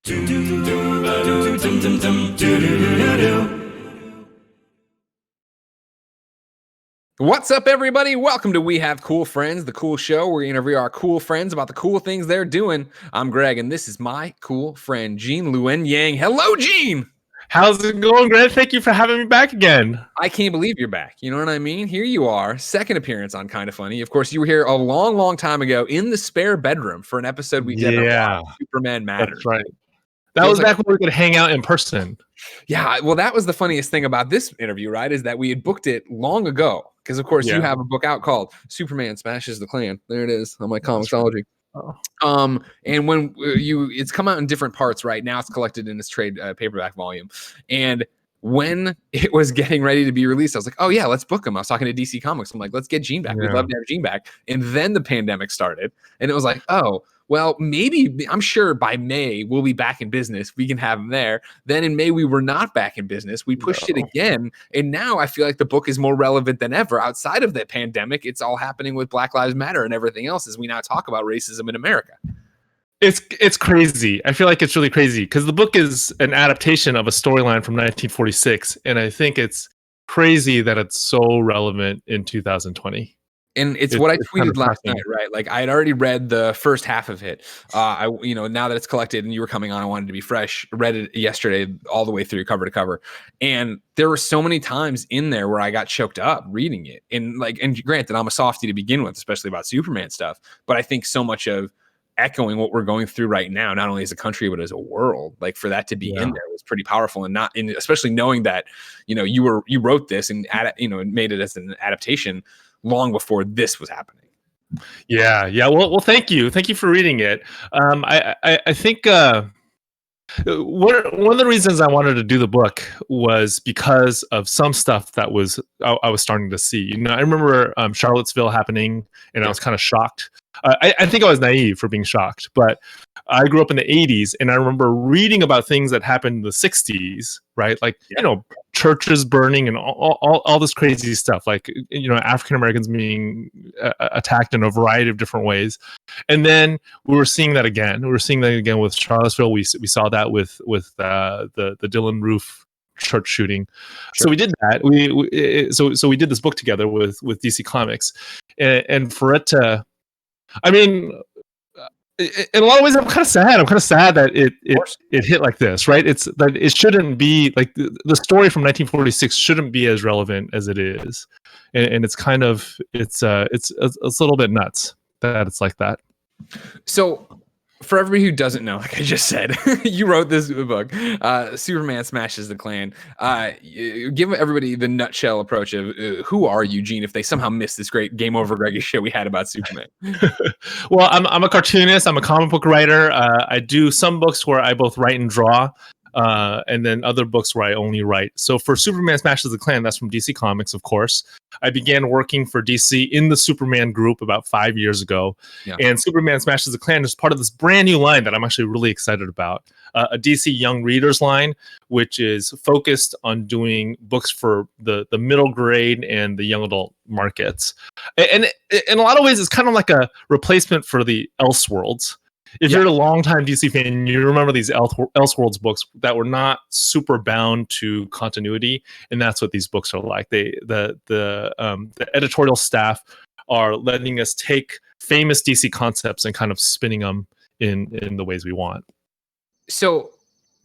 What's up, everybody? Welcome to We Have Cool Friends, the cool show where we interview our cool friends about the cool things they're doing. I'm Greg, and this is my cool friend, Gene Luen Yang. Hello, Gene! How's it going, Greg? Thank you for having me back again. I can't believe you're back. You know what I mean? Here you are, second appearance on Kinda Funny. Of course, you were here a long, long time ago in the spare bedroom for an episode we did about Superman Matters. That's right. That was back when we could hang out in person. Yeah, well, that was the funniest thing about this interview, right? Is that we had booked it long ago. Because, of course, you have a book out called Superman Smashes the Klan. There it is on my Comixology. Oh. And when it's come out in different parts, right? Now it's collected in this trade paperback volume. And when it was getting ready to be released, I was like, oh, yeah, let's book him. I was talking to DC Comics. I'm like, let's get Gene back. We'd love to have Gene back. And then the pandemic started. And it was like, oh, well, maybe, I'm sure by May we'll be back in business. We can have him there. Then in May we were not back in business. We pushed it again. And now I feel like the book is more relevant than ever. Outside of the pandemic, it's all happening with Black Lives Matter and everything else as we now talk about racism in America. It's crazy. I feel like it's really crazy because the book is an adaptation of a storyline from 1946. And I think it's crazy that it's so relevant in 2020. And it's what I tweeted last night, right? Like I had already read the first half of it. Now that it's collected and you were coming on, I wanted to be fresh. Read it yesterday all the way through cover to cover. And there were so many times in there where I got choked up reading it. And granted, I'm a softie to begin with, especially about Superman stuff. But I think so much of echoing what we're going through right now, not only as a country, but as a world, like for that to be in there was pretty powerful. And especially knowing that, you wrote this and made it as an adaptation long before this was happening. Yeah. Well, thank you for reading it. I think one of the reasons I wanted to do the book was because of some stuff that I was starting to see. I remember Charlottesville happening, and I was kind of shocked. I think I was naive for being shocked, but I grew up in the 80s, and I remember reading about things that happened in the 60s, right? Like, churches burning and all this crazy stuff, like, African Americans being attacked in a variety of different ways. And then we were seeing that again. With Charlottesville. We saw that with the Dylan Roof church shooting. Sure. So we did that. So we did this book together with DC Comics, and for it to, in a lot of ways, I'm kind of sad that it hit like this, right? It's that it shouldn't be like the story from 1946 shouldn't be as relevant as it is, and it's kind of it's a little bit nuts that it's like that. So, for everybody who doesn't know, like I just said, you wrote this book, Superman Smashes the Klan. Give everybody the nutshell approach of who are you, Gene, if they somehow missed this great Game Over Greggy shit we had about Superman. Well, I'm a cartoonist. I'm a comic book writer. I do some books where I both write and draw. And then other books where I only write. So for Superman Smashes the Klan, that's from DC Comics, of course. I began working for DC in the Superman group about 5 years ago. Yeah. And Superman Smashes the Klan is part of this brand new line that I'm actually really excited about. A DC Young Readers line, which is focused on doing books for the middle grade and the young adult markets. And in a lot of ways, it's kind of like a replacement for the Elseworlds. If you're a longtime DC fan, you remember these Elseworlds books that were not super bound to continuity, and that's what these books are like. The editorial staff are letting us take famous DC concepts and kind of spinning them in the ways we want. So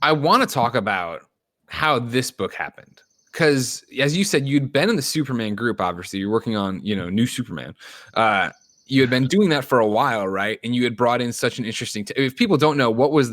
I want to talk about how this book happened. Because as you said, you'd been in the Superman group, obviously. You're working on, New Superman. You had been doing that for a while, right? And you had brought in such an interesting... if people don't know, what was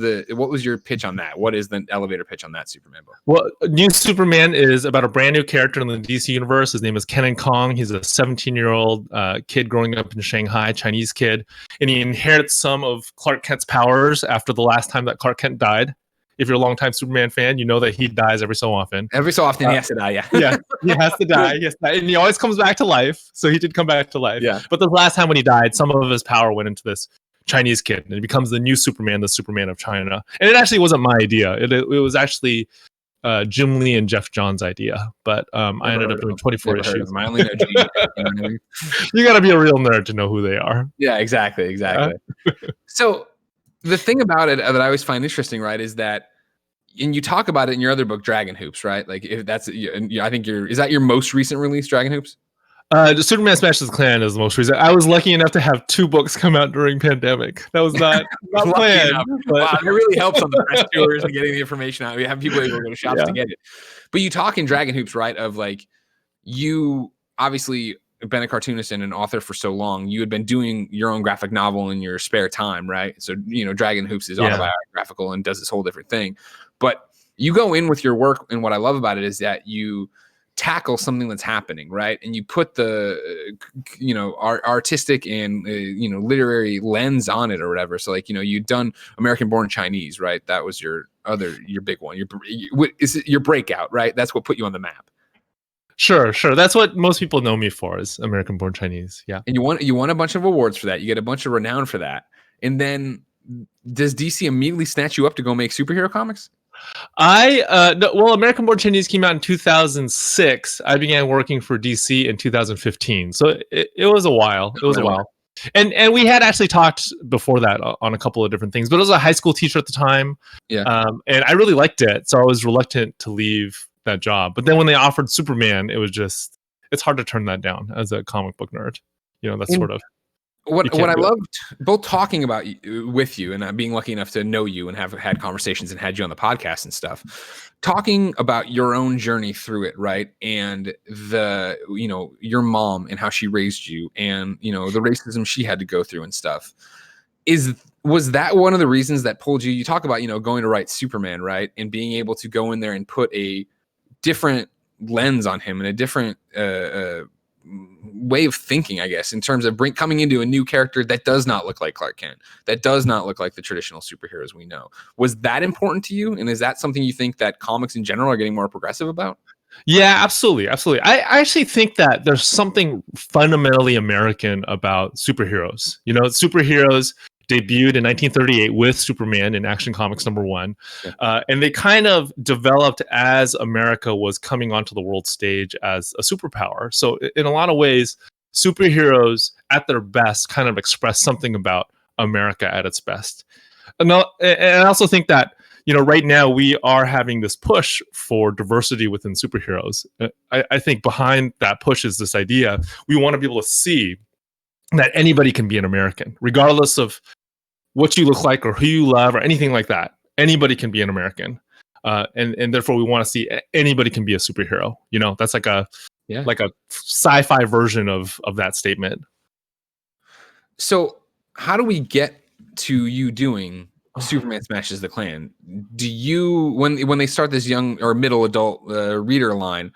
your pitch on that? What is the elevator pitch on that Superman book? Well, New Superman is about a brand new character in the DC universe. His name is Kenan Kong. He's a 17-year-old kid growing up in Shanghai, Chinese kid. And he inherits some of Clark Kent's powers after the last time that Clark Kent died. If you're a longtime Superman fan, you know that he dies every so often. Every so often, he has to die, yeah. Yeah, he has to die. And he always comes back to life. So he did come back to life. Yeah. But the last time when he died, some of his power went into this Chinese kid. And he becomes the new Superman, the Superman of China. And it actually wasn't my idea. It was actually Jim Lee and Jeff Johns' idea. But I ended up doing 24 issues. I only know Gene. You know what I mean? You got to be a real nerd to know who they are. Yeah, exactly. So... The thing about it that I always find interesting, right, is that, and you talk about it in your other book, Dragon Hoops, right? Like, if that's, I think is that your most recent release, Dragon Hoops? Superman Smashes the Klan is the most recent. I was lucky enough to have 2 books come out during pandemic. That was not planned. But... Wow, it really helps on the press tours and getting the information out. We have people able to go to shops to get it. But you talk in Dragon Hoops, right, of like, you obviously been a cartoonist and an author for so long. You had been doing your own graphic novel in your spare time, right? So, Dragon Hoops is autobiographical and does this whole different thing. But you go in with your work, and what I love about it is that you tackle something that's happening, right? And you put the artistic and literary lens on it or whatever. So like, you'd done American Born Chinese, right? That was your big one. Your breakout, right? That's what put you on the map. Sure. That's what most people know me for, is American Born Chinese. Yeah. And you won a bunch of awards for that. You get a bunch of renown for that. And then does DC immediately snatch you up to go make superhero comics? American Born Chinese came out in 2006. I began working for DC in 2015. So it was a while. It was a while. And we had actually talked before that on a couple of different things, but I was a high school teacher at the time. Yeah. And I really liked it. So I was reluctant to leave that job. But then when they offered Superman, it's hard to turn that down as a comic book nerd. That's sort of what I loved both talking about with you and being lucky enough to know you and have had conversations and had you on the podcast and stuff, talking about your own journey through it, right? And your mom and how she raised you, and the racism she had to go through and stuff. Was that one of the reasons that pulled you? You talk about going to write Superman, right, and being able to go in there and put a different lens on him and a different way of thinking, I guess, in terms of coming into a new character that does not look like Clark Kent, that does not look like the traditional superheroes we know. Was that important to you? And is that something you think that comics in general are getting more progressive about? Yeah, absolutely. I actually think that there's something fundamentally American about superheroes. Superheroes debuted in 1938 with Superman in Action Comics #1. And they kind of developed as America was coming onto the world stage as a superpower. So in a lot of ways, superheroes at their best kind of express something about America at its best. And I also think that, right now we are having this push for diversity within superheroes. I think behind that push is this idea. We want to be able to see that anybody can be an American, regardless of what you look like or who you love or anything like that. Anybody can be an American. And therefore we want to see anybody can be a superhero. That's like a sci-fi version of that statement. So how do we get to you doing Superman Smashes the Klan? Do you, when they start this young or middle adult reader line,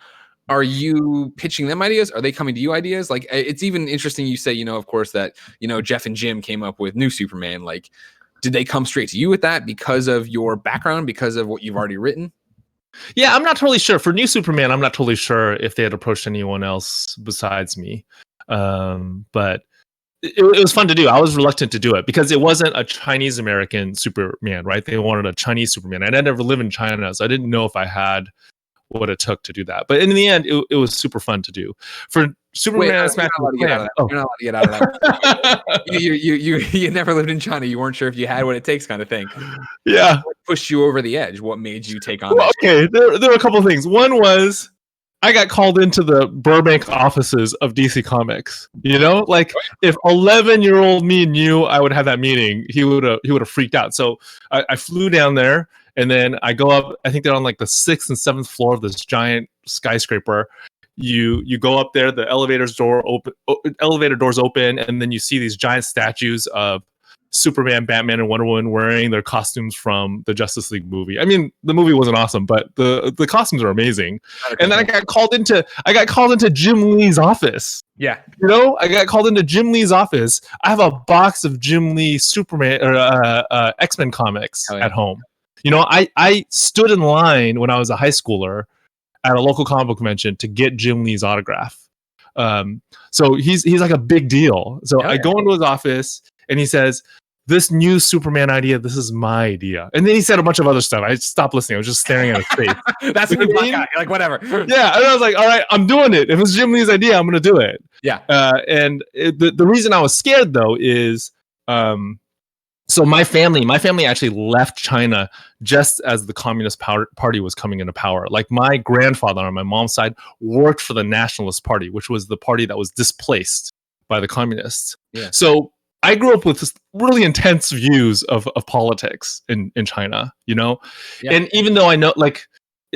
are you pitching them ideas? Are they coming to you ideas? Like, it's even interesting you say, of course, that, Jeff and Jim came up with New Superman. Like, did they come straight to you with that because of your background, because of what you've already written? Yeah, I'm not totally sure. For New Superman, I'm not totally sure if they had approached anyone else besides me. But it was fun to do. I was reluctant to do it because it wasn't a Chinese American Superman, right? They wanted a Chinese Superman. And I never lived in China, so I didn't know if I had what it took to do that. But in the end, it was super fun to do. For Superman, you're not allowed to get out of that. You're not allowed to get out of that. You never lived in China. You weren't sure if you had what it takes, kind of thing. Yeah. What pushed you over the edge? What made you take on that? Okay, there were a couple of things. One was I got called into the Burbank offices of DC Comics. Like if 11-year-old me knew I would have that meeting, he would have freaked out. So I flew down there. And then I go up, I think they're on like the 6th and 7th floor of this giant skyscraper. You go up there, the elevator doors open, and then you see these giant statues of Superman, Batman, and Wonder Woman wearing their costumes from the Justice League movie. I mean, the movie wasn't awesome, but the costumes are amazing. And then I got called into Jim Lee's office. Yeah. I got called into Jim Lee's office. I have a box of Jim Lee Superman or X-Men comics at home. I stood in line when I was a high schooler at a local comic book convention to get Jim Lee's autograph. So he's like a big deal. So I go into his office and he says, "This new Superman idea, this is my idea." And then he said a bunch of other stuff. I stopped listening. I was just staring at his face. That's a good guy. You're like, whatever. Yeah. And I was like, all right, I'm doing it. If it's Jim Lee's idea, I'm going to do it. Yeah. And the reason I was scared though is, So my family actually left China just as the Communist Party was coming into power. Like my grandfather on my mom's side worked for the Nationalist Party, which was the party that was displaced by the communists. Yeah. So I grew up with this really intense views of politics in China, you know? Yeah. And even though I know, like,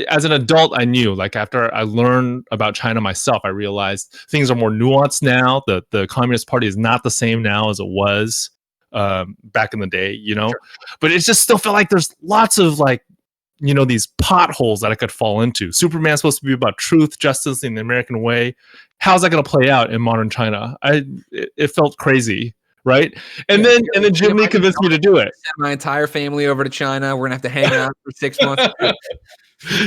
as an adult, I knew, like, after I learned about China myself, I realized things are more nuanced now. The Communist Party is not the same now as it was back in the day, you know? Sure. But it just still felt like there's lots of, like, you know, these potholes that I could fall into. Superman's supposed to be about truth, justice, in the American way. How's that going to play out in modern China? It felt crazy, right? And then Jim Lee convinced me to do it. Send my entire family over to China. We're gonna have to hang out for 6 months.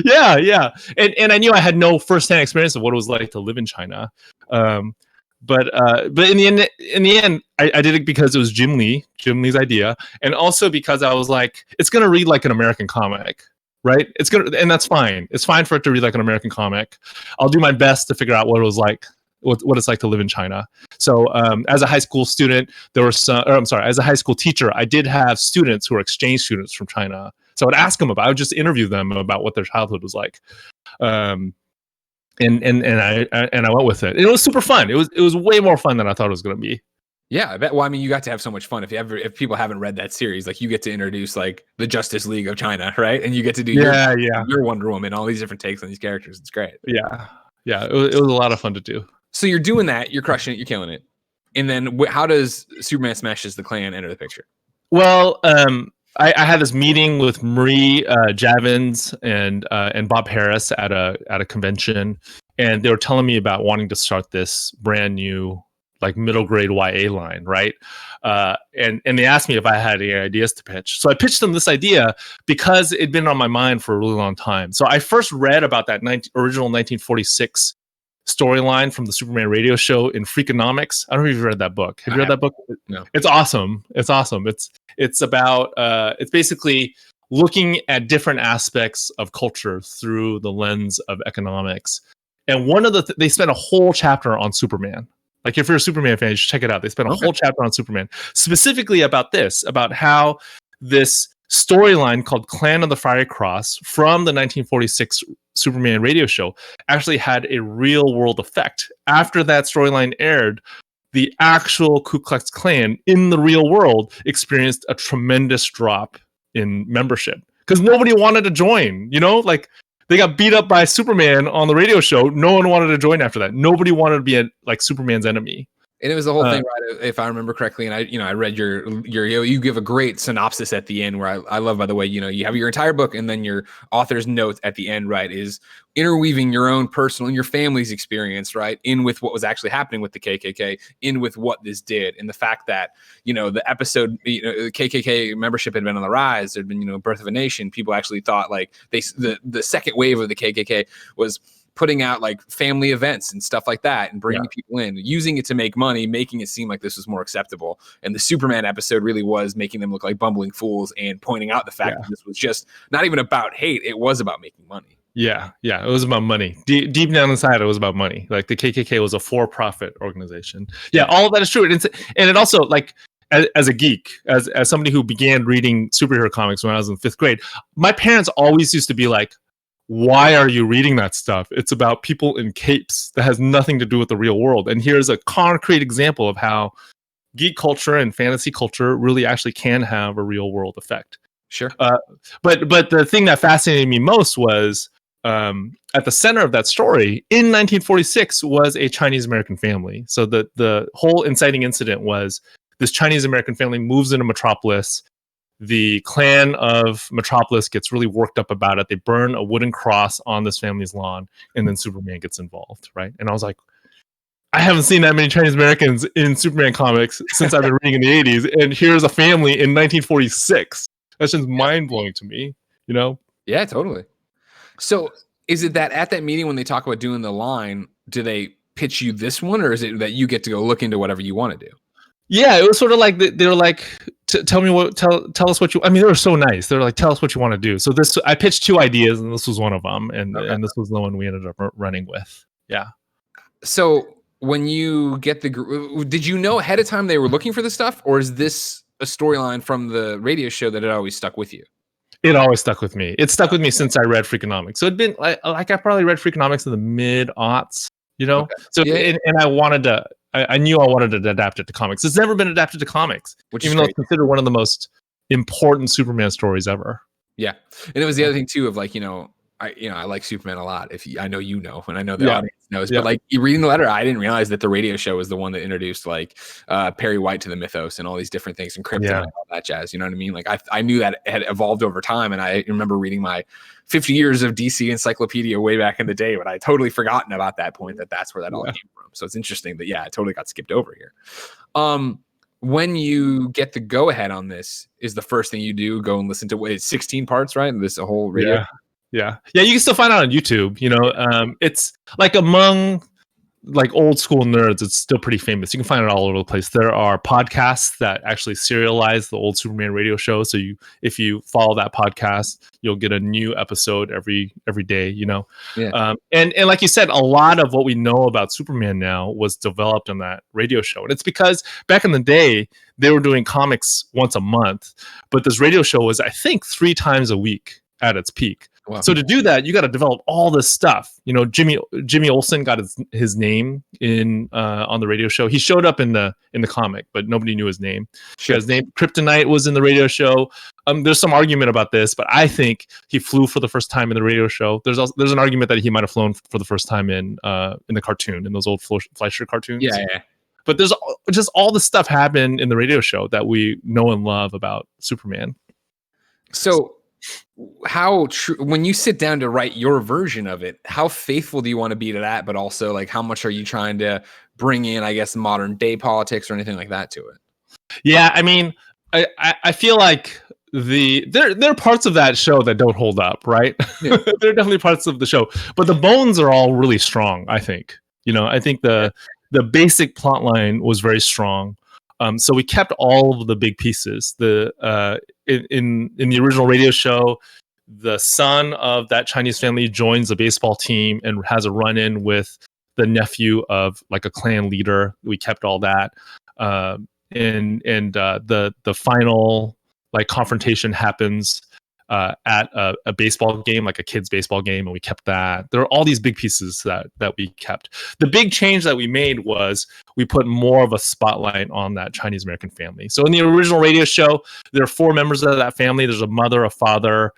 Yeah. And I knew I had no firsthand experience of what it was like to live in China. But in the end, I did it because it was Jim Lee's idea, and also because I was like, it's gonna read like an American comic, right? And that's fine. It's fine for it to read like an American comic. I'll do my best to figure out what it was like, what it's like to live in China. So as a high school student, as a high school teacher, I did have students who were exchange students from China. So I would just interview them about what their childhood was like. And I went with it. It was super fun. It was way more fun than I thought it was going to be. Yeah, I bet. Well, I mean, you got to have so much fun if people haven't read that series. Like, you get to introduce like the Justice League of China, right? And you get to do your Wonder Woman, all these different takes on these characters. It's great. Yeah. It was a lot of fun to do. So you're doing that. You're crushing it. You're killing it. And then how does Superman Smashes the Klan enter the picture? Well, I had this meeting with Marie Javins and Bob Harris at a convention, and they were telling me about wanting to start this brand new, like, middle grade YA line, right? And they asked me if I had any ideas to pitch. So I pitched them this idea because it'd been on my mind for a really long time. So I first read about that original 1946 storyline from the Superman radio show in Freakonomics. I don't know if you've read that book. Have you read that book? No. It's awesome. It's about it's basically looking at different aspects of culture through the lens of economics. And one of they spent a whole chapter on Superman. Like, if you're a Superman fan, you should check it out. They spent a whole chapter on Superman, specifically about how this storyline called Clan of the Fiery Cross from the 1946 Superman radio show actually had a real world effect. After that storyline aired, the actual Ku Klux Klan in the real world experienced a tremendous drop in membership because nobody wanted to join. You know, like, they got beat up by Superman on the radio show. No one wanted to join after that. Nobody wanted to be like Superman's enemy. And it was the whole thing, right? If I remember correctly, and I read your you give a great synopsis at the end, where I love, by the way, you have your entire book, and then your author's note at the end, right, is interweaving your own personal and your family's experience, right, in with what was actually happening with the KKK, in with what this did, and the fact that the episode, KKK membership had been on the rise. There'd been Birth of a Nation. People actually thought like the second wave of the KKK was putting out like family events and stuff like that and bringing people in, using it to make money, making it seem like this was more acceptable. And the Superman episode really was making them look like bumbling fools and pointing out the fact that this was just not even about hate. It was about making money. Yeah. It was about money. Deep down inside, it was about money. Like, the KKK was a for-profit organization. Yeah, all of that is true. And it also, like, as a geek, as somebody who began reading superhero comics when I was in 5th grade, my parents always used to be like, why are you reading that stuff? It's about people in capes that has nothing to do with the real world. And here's a concrete example of how geek culture and fantasy culture really actually can have a real world effect. Sure. But the thing that fascinated me most was at the center of that story in 1946 was a Chinese American family. So the whole inciting incident was this Chinese American family moves into Metropolis. The Klan of Metropolis gets really worked up about it. They burn a wooden cross on this family's lawn, and then Superman gets involved, right? And I was like, I haven't seen that many Chinese Americans in Superman comics since I've been reading in the 80s, and here's a family in 1946. That's just mind-blowing to me, Yeah, totally. So is it that at that meeting when they talk about doing the line, do they pitch you this one, or is it that you get to go look into whatever you want to do? Yeah, it was sort of like they were like, tell us what you. I mean, they were so nice. They were like, tell us what you want to do. So I pitched 2 ideas, and this was one of them, and this was the one we ended up running with. Yeah. So when you get the group, did you know ahead of time they were looking for this stuff, or is this a storyline from the radio show that had always stuck with you? It always stuck with me. It stuck with me since I read Freakonomics. So it'd been like I probably read Freakonomics in the mid-aughts, you know? Okay. So and I wanted to, I knew I wanted to adapt it to comics. It's never been adapted to comics, even though it's considered one of the most important Superman stories ever. Yeah. And it was the other thing too of like, I like Superman a lot. I know and I know the audience knows, but like you reading the letter, I didn't realize that the radio show was the one that introduced like Perry White to the mythos and all these different things and kryptonite and all that jazz. You know what I mean? Like I knew that it had evolved over time, and I remember reading my 50 years of DC encyclopedia way back in the day, but I totally forgotten about that point that's where that all came from. So it's interesting that it totally got skipped over here. When you get the go ahead on this, is the first thing you do go and listen to it's 16 parts, right? And this a whole radio. Yeah. You can still find it on YouTube. It's like among like old school nerds, it's still pretty famous. You can find it all over the place. There are podcasts that actually serialize the old Superman radio show. So if you follow that podcast, you'll get a new episode every day. And like you said, a lot of what we know about Superman now was developed on that radio show, and it's because back in the day they were doing comics once a month, but this radio show was, I think, 3 times a week at its peak. Wow. So to do that, you got to develop all this stuff. Jimmy Olsen got his name in on the radio show. He showed up in the comic, but nobody knew his name. Sure. His name Kryptonite was in the radio show. There's some argument about this, but I think he flew for the first time in the radio show. There's an argument that he might have flown for the first time in the cartoon, in those old Fleischer cartoons. Yeah. But there's just all this stuff happened in the radio show that we know and love about Superman. So how true, when you sit down to write your version of it, how faithful do you want to be to that? But also, like, how much are you trying to bring in, I guess, modern day politics or anything like that to it? Yeah, I mean, I feel like there are parts of that show that don't hold up, right? Yeah. There are definitely parts of the show, but the bones are all really strong. I think I think the basic plot line was very strong. So we kept all of the big pieces. In the original radio show, the son of that Chinese family joins a baseball team and has a run-in with the nephew of like a Klan leader. We kept all that. And the final like confrontation happens at a baseball game, like a kid's baseball game, and we kept that. There are all these big pieces that we kept. The big change that we made was we put more of a spotlight on that Chinese American family. So in the original radio show, there are 4 members of that family. There's a mother, a father,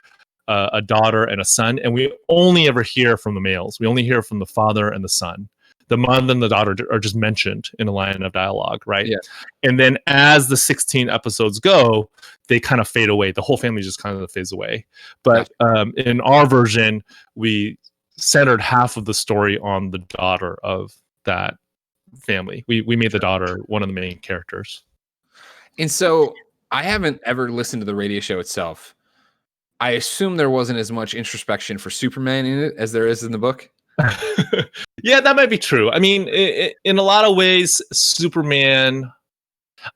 a daughter, and a son, and we only ever hear from the males. We only hear from the father and the son. The mother and the daughter are just mentioned in a line of dialogue, right? Yeah. And then as the 16 episodes go, they kind of fade away. The whole family just kind of fades away. But in our version, we centered half of the story on the daughter of that family. We made the daughter one of the main characters. And so I haven't ever listened to the radio show itself. I assume there wasn't as much introspection for Superman in it as there is in the book. Yeah, that might be true. I mean, in a lot of ways, Superman,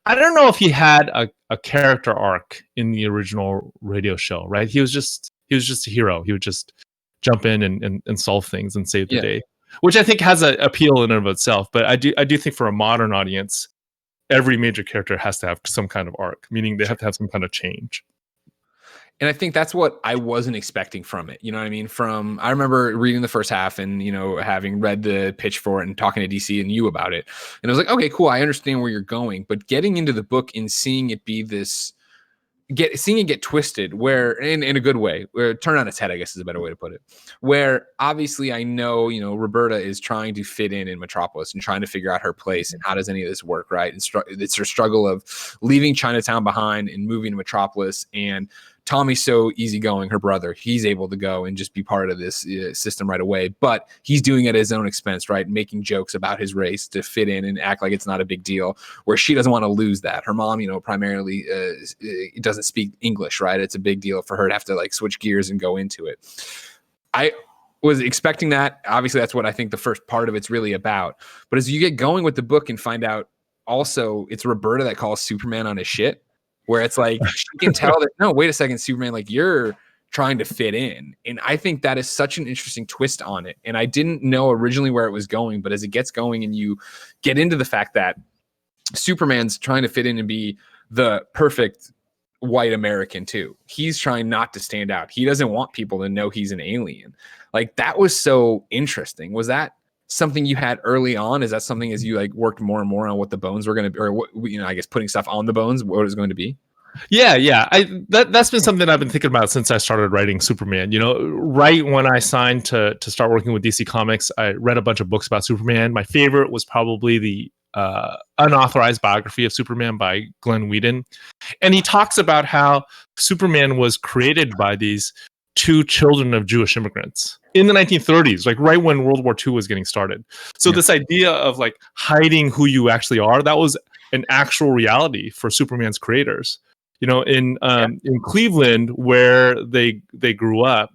I don't know if he had a character arc in the original radio show, right? He was just a hero. He would just jump in and solve things and save the day, which I think has an appeal in and of itself. But I do think for a modern audience, every major character has to have some kind of arc, meaning they have to have some kind of change. And I think that's what I wasn't expecting from it. You know what I mean? I remember reading the first half and, having read the pitch for it and talking to DC and you about it. And I was like, okay, cool. I understand where you're going. But getting into the book and seeing it be seeing it get twisted where in a good way, where turn on its head, I guess is a better way to put it, where obviously I know, Roberta is trying to fit in Metropolis and trying to figure out her place and how does any of this work, right? And it's her struggle of leaving Chinatown behind and moving to Metropolis. And Tommy's so easygoing, her brother, he's able to go and just be part of this system right away, but he's doing it at his own expense, right? Making jokes about his race to fit in and act like it's not a big deal, where she doesn't want to lose that. Her mom, primarily doesn't speak English, right? It's a big deal for her to have to like switch gears and go into it. I was expecting that. Obviously, that's what I think the first part of it's really about. But as you get going with the book and find out also it's Roberta that calls Superman on his shit, where it's like she can tell that, no, wait a second, Superman, like you're trying to fit in. And I think that is such an interesting twist on it. And I didn't know originally where it was going, but as it gets going and you get into the fact that Superman's trying to fit in and be the perfect white American too. He's trying not to stand out. He doesn't want people to know he's an alien. Like, that was so interesting. Was that something you had early on? Is that something as you like worked more and more on what the bones were going to be, or what, you know, I guess putting stuff on the bones, what it was going to be? Yeah. That's been something I've been thinking about since I started writing Superman. You know, right when I signed to start working with DC Comics, I read a bunch of books about Superman. My favorite was probably the unauthorized biography of Superman by Glenn Whedon. And he talks about how Superman was created by these two children of Jewish immigrants in the 1930s, like right when World War II was getting started. So this idea of like hiding who you actually are, that was an actual reality for Superman's creators. You know, in Cleveland, where they grew up,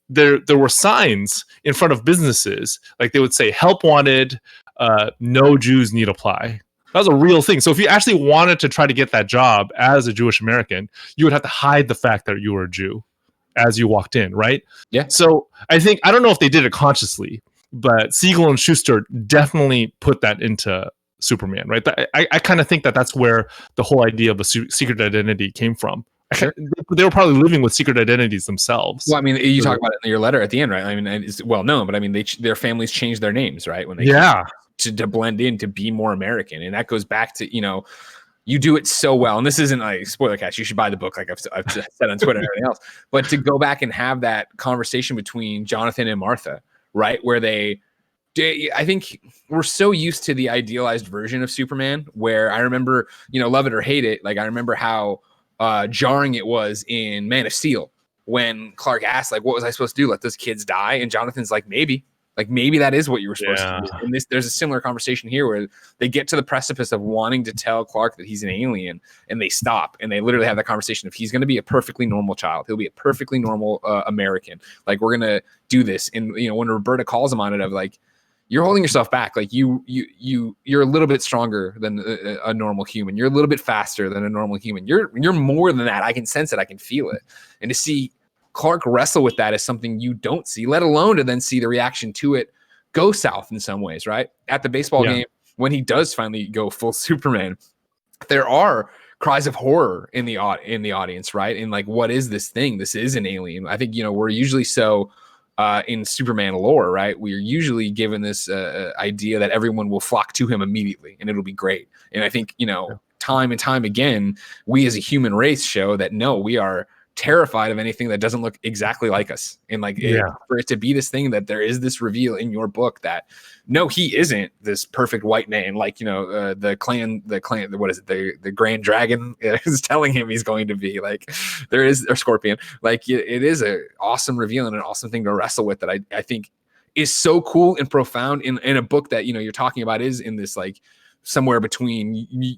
there were signs in front of businesses, like they would say "Help wanted," "No Jews need apply." That was a real thing. So if you actually wanted to try to get that job as a Jewish American, you would have to hide the fact that you were a Jew as you walked in, right? Yeah. So I don't know if they did it consciously, but Siegel and Schuster definitely put that into Superman, right? I kind of think that's where the whole idea of a secret identity came from. Sure. They were probably living with secret identities themselves. Well, I mean, you talk about it in your letter at the end, right? I mean, it's well known, but I mean, their families changed their names, right? When they to blend in, to be more American, and that goes back to, you know, you do it so well. And this isn't like spoiler cast. You should buy the book, like I've said on Twitter and everything else. But to go back and have that conversation between Jonathan and Martha, right, where I think we're so used to the idealized version of Superman, where I remember, you know, love it or hate it, like I remember how jarring it was in Man of Steel when Clark asked, like, what was I supposed to do? Let those kids die? And Jonathan's like, maybe that is what you were supposed to do. And there's a similar conversation here where they get to the precipice of wanting to tell Clark that he's an alien, and they stop, and they literally have that conversation of, he's going to be a perfectly normal child. He'll be a perfectly normal American. Like, we're going to do this. And, you know, when Roberta calls him on it, of like, you're holding yourself back. Like you're a little bit stronger than a normal human. You're a little bit faster than a normal human. You're more than that. I can sense it. I can feel it. And to see Clark wrestle with that is something you don't see, let alone to then see the reaction to it go south in some ways, right? At the baseball game, when he does finally go full Superman, there are cries of horror in the audience, right? And like, what is this thing? This is an alien. I think, you know, we're usually so in Superman lore, right? We're usually given this idea that everyone will flock to him immediately and it'll be great. And I think, you know, time and time again, we as a human race show that no, we are terrified of anything that doesn't look exactly like us. And like for it to be this thing that there is this reveal in your book that no, he isn't this perfect white man, like, you know, the Klan, what is it, the Grand Dragon is telling him he's going to be, like, there is a Scorpion. Like, it is a awesome reveal and an awesome thing to wrestle with that I think is so cool and profound in a book that, you know, you're talking about is in this like somewhere between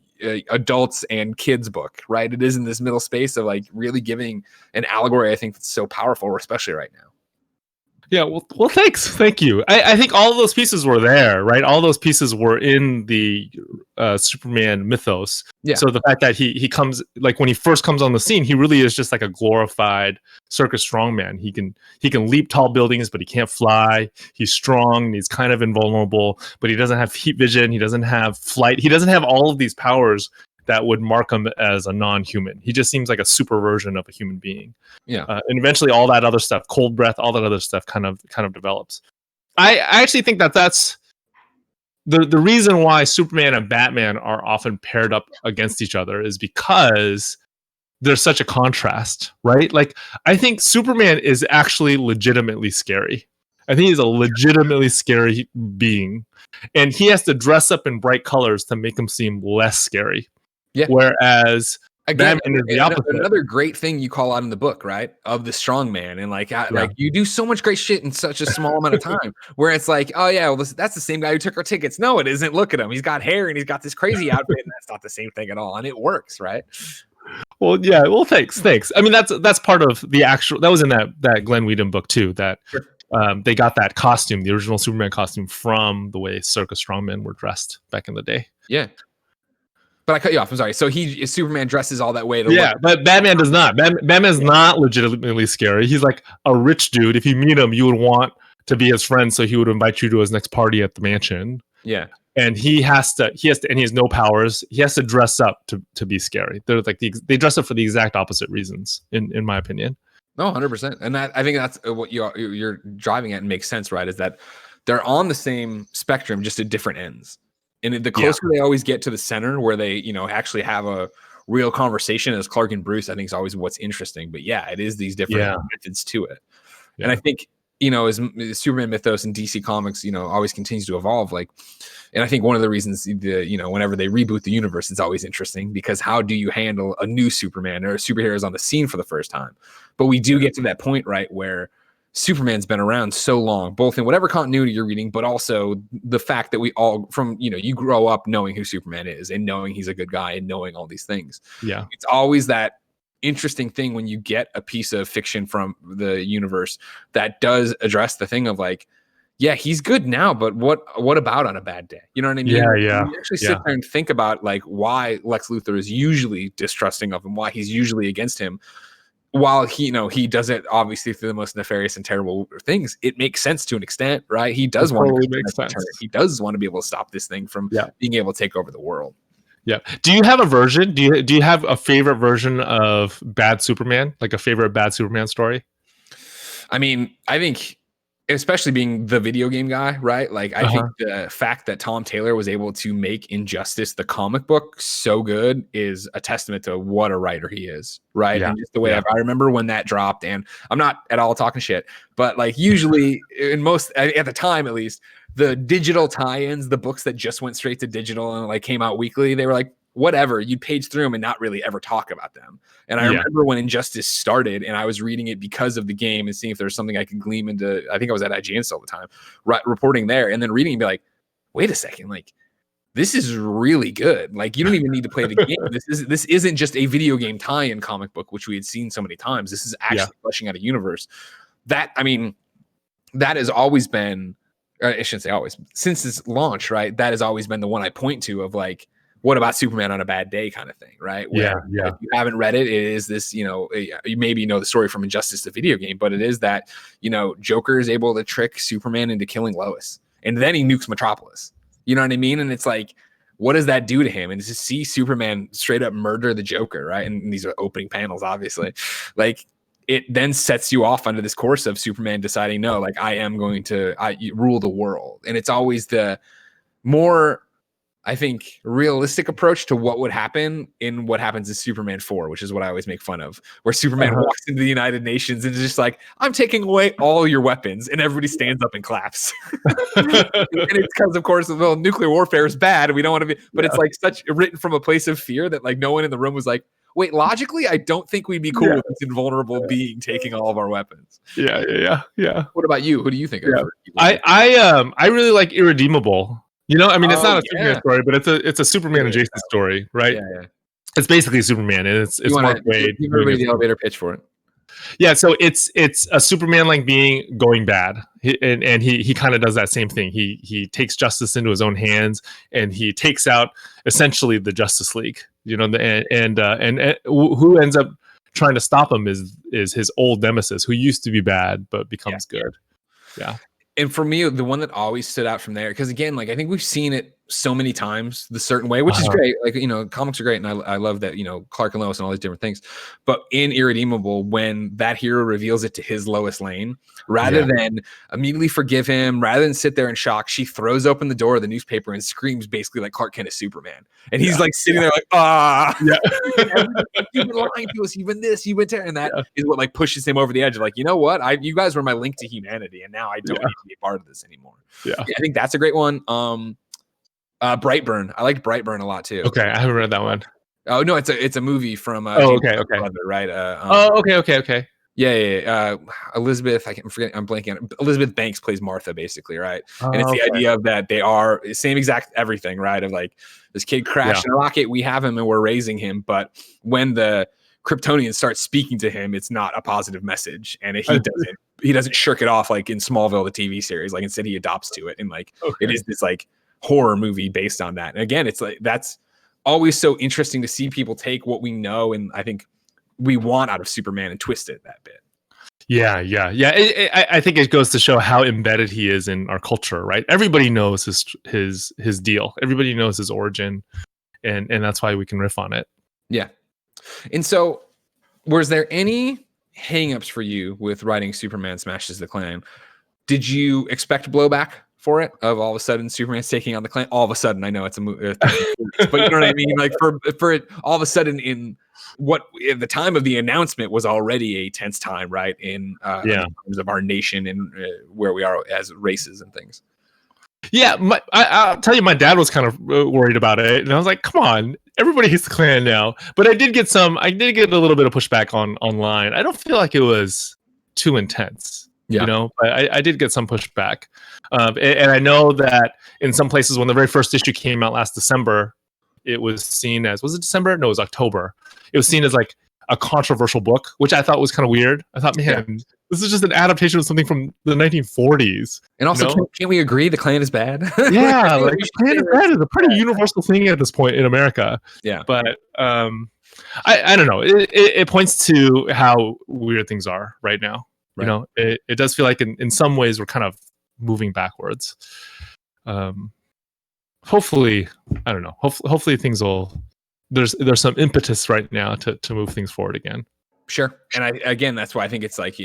adults and kids book, right? It is in this middle space of like really giving an allegory, I think, that's so powerful, especially right now. Yeah, well, thanks. Thank you. I think all of those pieces were there, right? All those pieces were in the Superman mythos. Yeah. So the fact that he comes, like when he first comes on the scene, he really is just like a glorified circus strongman. He can leap tall buildings, but he can't fly. He's strong. And he's kind of invulnerable, but he doesn't have heat vision. He doesn't have flight. He doesn't have all of these powers that would mark him as a non-human. He just seems like a super version of a human being. Yeah. And eventually all that other stuff, cold breath, all that other stuff kind of develops. I actually think that's the reason why Superman and Batman are often paired up against each other is because there's such a contrast, right? Like, I think Superman is actually legitimately scary. I think he's a legitimately scary being. And he has to dress up in bright colors to make him seem less scary. Yeah. Whereas again, another great thing you call out in the book, right? Of the strong man. And like you do so much great shit in such a small amount of time where it's like, oh yeah, well, that's the same guy who took our tickets. No, it isn't. Look at him. He's got hair and he's got this crazy outfit. And that's not the same thing at all. And it works, right? Well, yeah. Well, thanks. I mean, that's part of the actual, that was in that Glenn Whedon book too, that they got that costume, the original Superman costume, from the way circus strongmen were dressed back in the day. Yeah. But I cut you off. I'm sorry. So Superman dresses all that way. But Batman does not. Batman's not legitimately scary. He's like a rich dude. If you meet him, you would want to be his friend, so he would invite you to his next party at the mansion. Yeah. and he has to, and he has no powers. He has to dress up to be scary. They're like they dress up for the exact opposite reasons, in my opinion. No, 100%. And that, I think that's what you're driving at, and makes sense, right? Is that they're on the same spectrum, just at different ends. And the closer they always get to the center, where they, actually have a real conversation as Clark and Bruce, I think is always what's interesting. But yeah, it is these different methods to it. Yeah. And I think, as the Superman mythos and DC Comics, always continues to evolve. And I think one of the reasons, whenever they reboot the universe, it's always interesting, because how do you handle a new Superman or superheroes on the scene for the first time? But we do get to that point, right, where Superman's been around so long, both in whatever continuity you're reading, but also the fact that we all, from, you grow up knowing who Superman is and knowing he's a good guy and knowing all these things. Yeah. It's always that interesting thing when you get a piece of fiction from the universe that does address the thing of like, yeah, he's good now, but what about on a bad day? You know what I mean? Yeah. You actually sit there and think about like why Lex Luthor is usually distrusting of him, why he's usually against him. While he does it obviously through the most nefarious and terrible things, it makes sense to an extent, right? He does want to make sense. He does want to be able to stop this thing from being able to take over the world. Yeah. Do you have a version? Do you have a favorite version of Bad Superman? Like a favorite Bad Superman story? I mean, I think, especially being the video game guy, right? Like, I think the fact that Tom Taylor was able to make Injustice, the comic book, so good is a testament to what a writer he is, right? Yeah. And just the way I remember when that dropped, and I'm not at all talking shit, but like usually at the time at least, the digital tie-ins, the books that just went straight to digital and like came out weekly, they were like, whatever, you'd page through them and not really ever talk about them. And I remember when Injustice started and I was reading it because of the game and seeing if there's something I could glean into, I think I was at IGN all the time, reporting there, and then reading and be like, wait a second, like this is really good. Like you don't even need to play the game. This isn't just a video game tie-in comic book, which we had seen so many times. This is actually fleshing out a universe. That has always been, I shouldn't say always, since its launch, right? That has always been the one I point to of like, what about Superman on a bad day kind of thing, right? Where if you haven't read it, it is this, you maybe know the story from Injustice, the video game, but it is that, Joker is able to trick Superman into killing Lois. And then he nukes Metropolis. You know what I mean? And it's like, what does that do to him? And to see Superman straight up murder the Joker, right? And these are opening panels, obviously. Like, it then sets you off under this course of Superman deciding, no, like, I am going to rule the world. And it's always the more, I think, realistic approach to what would happen in what happens in Superman 4, which is what I always make fun of, where Superman walks into the United Nations and is just like, I'm taking away all your weapons, and everybody stands up and claps. And it's because, of course, well, nuclear warfare is bad, and we don't want to be, but it's like such written from a place of fear that like no one in the room was like, wait, logically, I don't think we'd be cool with this invulnerable being taking all of our weapons. Yeah. What about you? Who do you think of? I really like Irredeemable. It's not a Superman story, but it's a Superman adjacent story, right? Yeah. It's basically Superman, and it's Mark Waid. Give everybody the elevator pitch for it. Yeah, so it's a Superman like being going bad, and he kind of does that same thing. He takes justice into his own hands, and he takes out essentially the Justice League. And who ends up trying to stop him is his old nemesis, who used to be bad but becomes good. Yeah. And for me, the one that always stood out from there, because again, like I think we've seen it so many times the certain way, which is great. Like, comics are great. And I love that, Clark and Lois and all these different things. But in Irredeemable, when that hero reveals it to his Lois Lane, rather than immediately forgive him, rather than sit there in shock, she throws open the door of the newspaper and screams basically like Clark Kent is Superman. And he's like sitting there like, you've been lying to us, you've been this, you've been there. And that is what like pushes him over the edge of like, you know what? You guys were my link to humanity, and now I don't need to be a part of this anymore. Yeah, I think that's a great one. Brightburn. I liked Brightburn a lot too. Okay, I haven't read that one. Oh no, it's a movie from okay. Brother, right? Okay. Yeah. Elizabeth, I'm blanking on it. Elizabeth Banks plays Martha, basically, right? And it's the idea of that they are same exact everything, right? Of like this kid crashed in a rocket, we have him and we're raising him, but when the Kryptonians start speaking to him, it's not a positive message, and he doesn't shirk it off like in Smallville, the TV series. Like instead, he adopts to it, and like it is this like horror movie based on that. And again, it's like that's always so interesting to see people take what we know and I think we want out of Superman and twist it that bit. I think it goes to show how embedded he is in our culture, right? Everybody knows his deal. Everybody knows his origin, and that's why we can riff on it. Yeah. And so, was there any hangups for you with writing Superman Smashes the Klan? Did you expect blowback for it? Of all of a sudden Superman's taking on the Klan? All of a sudden, I know it's a movie, but you know what I mean? Like for it, all of a sudden in the time of the announcement was already a tense time, right? In terms of our nation and where we are as races and things. Yeah, I'll tell you, my dad was kind of worried about it, and I was like, "Come on, everybody hates the Klan now." But I did get a little bit of pushback online. I don't feel like it was too intense, you know. But I did get some pushback, and I know that in some places, when the very first issue came out last December, it was seen as, was it December? No, it was October. It was seen as like a controversial book, which I thought was kind of weird. I thought, man, this is just an adaptation of something from the 1940s. And also, can't we agree the Klan is bad? Yeah, like Klan is bad is a pretty universal thing at this point in America. Yeah, but I don't know. It points to how weird things are right now. Right. You know, it does feel like in some ways we're kind of moving backwards. Hopefully, I don't know. Hopefully things will. There's some impetus right now to move things forward again. Sure. And that's why I think it's like,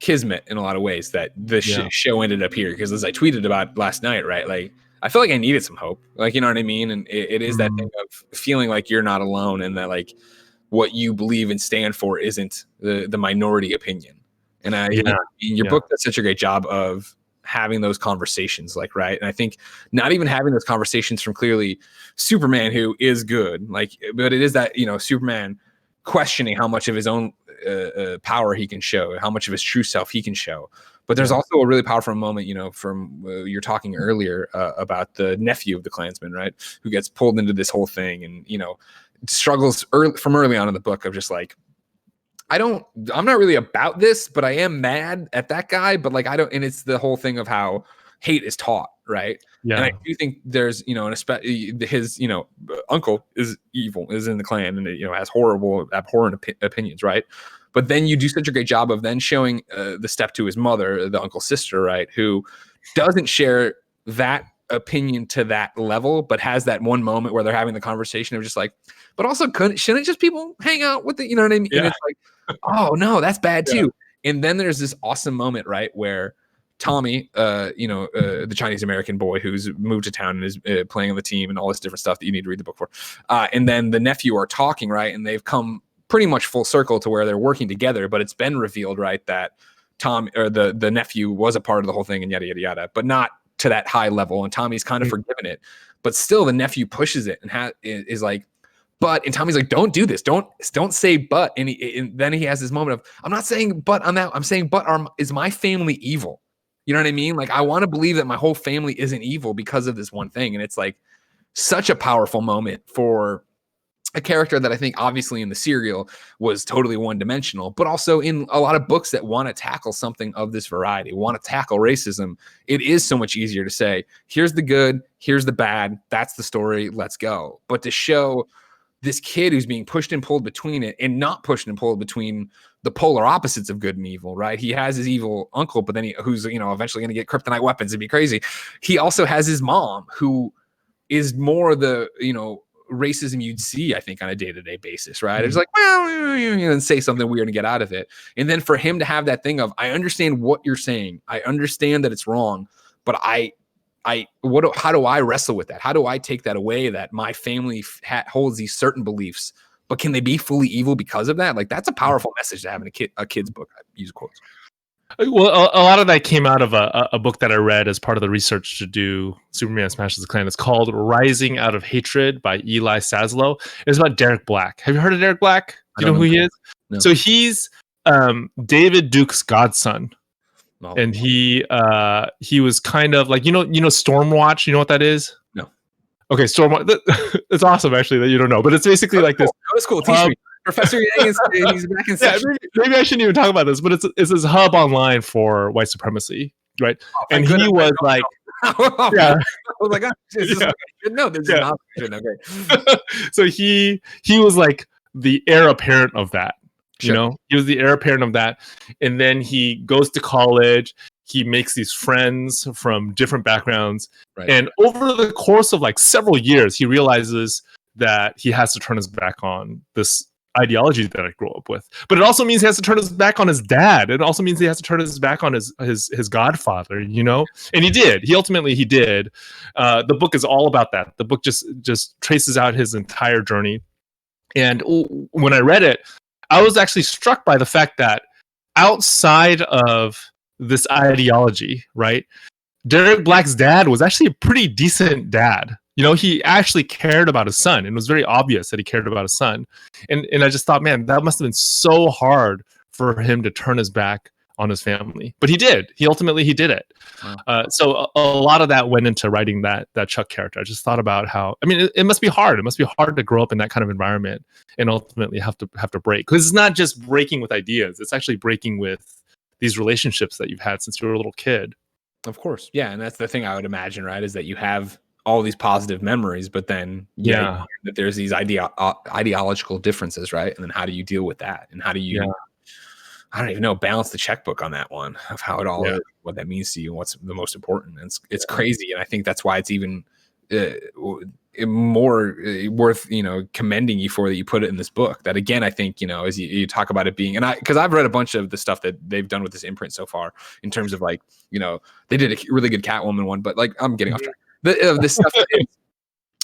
kismet in a lot of ways that the show ended up here. Because as I tweeted about last night, right? Like, I feel like I needed some hope. Like, you know what I mean? And it is that thing of feeling like you're not alone and that like what you believe and stand for isn't the minority opinion. And your book does such a great job of having those conversations, like, right? And I think not even having those conversations from clearly Superman, who is good, like, but it is that, Superman questioning how much of his own power he can show, how much of his true self he can show. But there's also a really powerful moment, from you're talking earlier about the nephew of the Klansman, right? Who gets pulled into this whole thing and, struggles from early on in the book of just like, I'm not really about this, but I am mad at that guy. But like, and it's the whole thing of how hate is taught, right? Yeah. And I do think there's, his, uncle is evil, is in the Klan and, has horrible, abhorrent opinions, right? But then you do such a great job of then showing the step to his mother, the uncle's sister, right? Who doesn't share that opinion to that level, but has that one moment where they're having the conversation of just like, but also shouldn't just people hang out with it? You know what I mean? Yeah. And it's like, oh no, that's bad too. And then there's this awesome moment, right, where Tommy, the Chinese American boy who's moved to town and is playing on the team and all this different stuff that you need to read the book for, and then the nephew are talking, right, and they've come pretty much full circle to where they're working together, but it's been revealed, right, that Tom or the nephew was a part of the whole thing and yada yada yada, but not to that high level, and Tommy's kind of forgiven it, but still the nephew pushes it and is like, but, and Tommy's like, don't do this, don't say but, and then he has this moment of, I'm not saying but on that, I'm saying but is my family evil? You know what I mean? Like, I want to believe that my whole family isn't evil because of this one thing, and it's like such a powerful moment for a character that I think obviously in the serial was totally one-dimensional, but also in a lot of books that want to tackle something of this variety, want to tackle racism. It is so much easier to say, here's the good, here's the bad, that's the story, let's go. But to show this kid who's being pushed and pulled between it, and not pushed and pulled between the polar opposites of good and evil, right? He has his evil uncle, but then who's eventually going to get kryptonite weapons and be crazy. He also has his mom, who is more the racism you'd see, I think, on a day-to-day basis, right? It's like, well, and say something weird and get out of it. And then for him to have that thing of, I understand what you're saying, I understand that it's wrong, but how do I wrestle with that? How do I take that away, that my family holds these certain beliefs, but can they be fully evil because of that? Like, that's a powerful message to have in a kid's book. I use quotes. Well, a lot of that came out of a book that I read as part of the research to do Superman Smashes the Klan. It's called Rising Out of Hatred by Eli Saslow. It's about Derek Black. Have you heard of Derek Black? Do you know who he is? No. So he's David Duke's godson. Oh. And he was kind of like, Stormwatch. You know what that is? No. Okay, Stormwatch. It's awesome, actually, that you don't know. But it's basically like this. Go to school. Teach me. Professor Yang he's back in session. Maybe I shouldn't even talk about this, but it's this hub online for white supremacy, right? And he was like, yeah. I was like, I should know. This is an option. Okay. So he was like the heir apparent of that. You know, he was the heir apparent of that. And then he goes to college. He makes these friends from different backgrounds. Right. And over the course of like several years, he realizes that he has to turn his back on this ideology that I grew up with. But it also means he has to turn his back on his dad. It also means he has to turn his back on his godfather, you know? And he did. He did. The book is all about that. The book just traces out his entire journey. And when I read it, I was actually struck by the fact that outside of this ideology, right, Derek Black's dad was actually a pretty decent dad. You know, he actually cared about his son, and it was very obvious that he cared about his son. And I just thought, man, that must have been so hard for him to turn his back on his family. But he did. He did it. Wow. So a lot of that went into writing that Chuck character. I just thought about how, I mean, it must be hard. It must be hard to grow up in that kind of environment and ultimately have to break. Because it's not just breaking with ideas. It's actually breaking with these relationships that you've had since you were a little kid. Of course. Yeah. And that's the thing I would imagine, right? Is that you have all these positive memories, but then that there's these ideological differences, right? And then how do you deal with that? And how do you, I don't even know, balance the checkbook on that one of how it all is, what that means to you, and what's the most important. And it's crazy. And I think that's why it's even more worth, commending you for that you put it in this book. That again, I think, as you talk about it being, because I've read a bunch of the stuff that they've done with this imprint so far in terms of like, they did a really good Catwoman one, but like I'm getting off track. This stuff that is,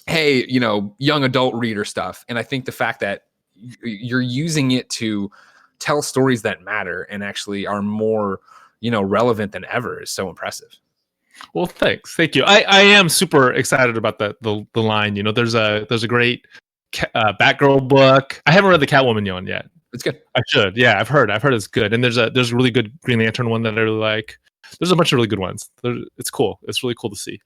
hey, young adult reader stuff. And I think the fact that you're using it to tell stories that matter and actually are more, relevant than ever is so impressive. Well, thanks. Thank you. I am super excited about the line. There's a great Batgirl book. I haven't read the Catwoman one yet. It's good. I should. Yeah, I've heard it's good. And there's a really good Green Lantern one that I really like. There's a bunch of really good ones. It's cool. It's really cool to see.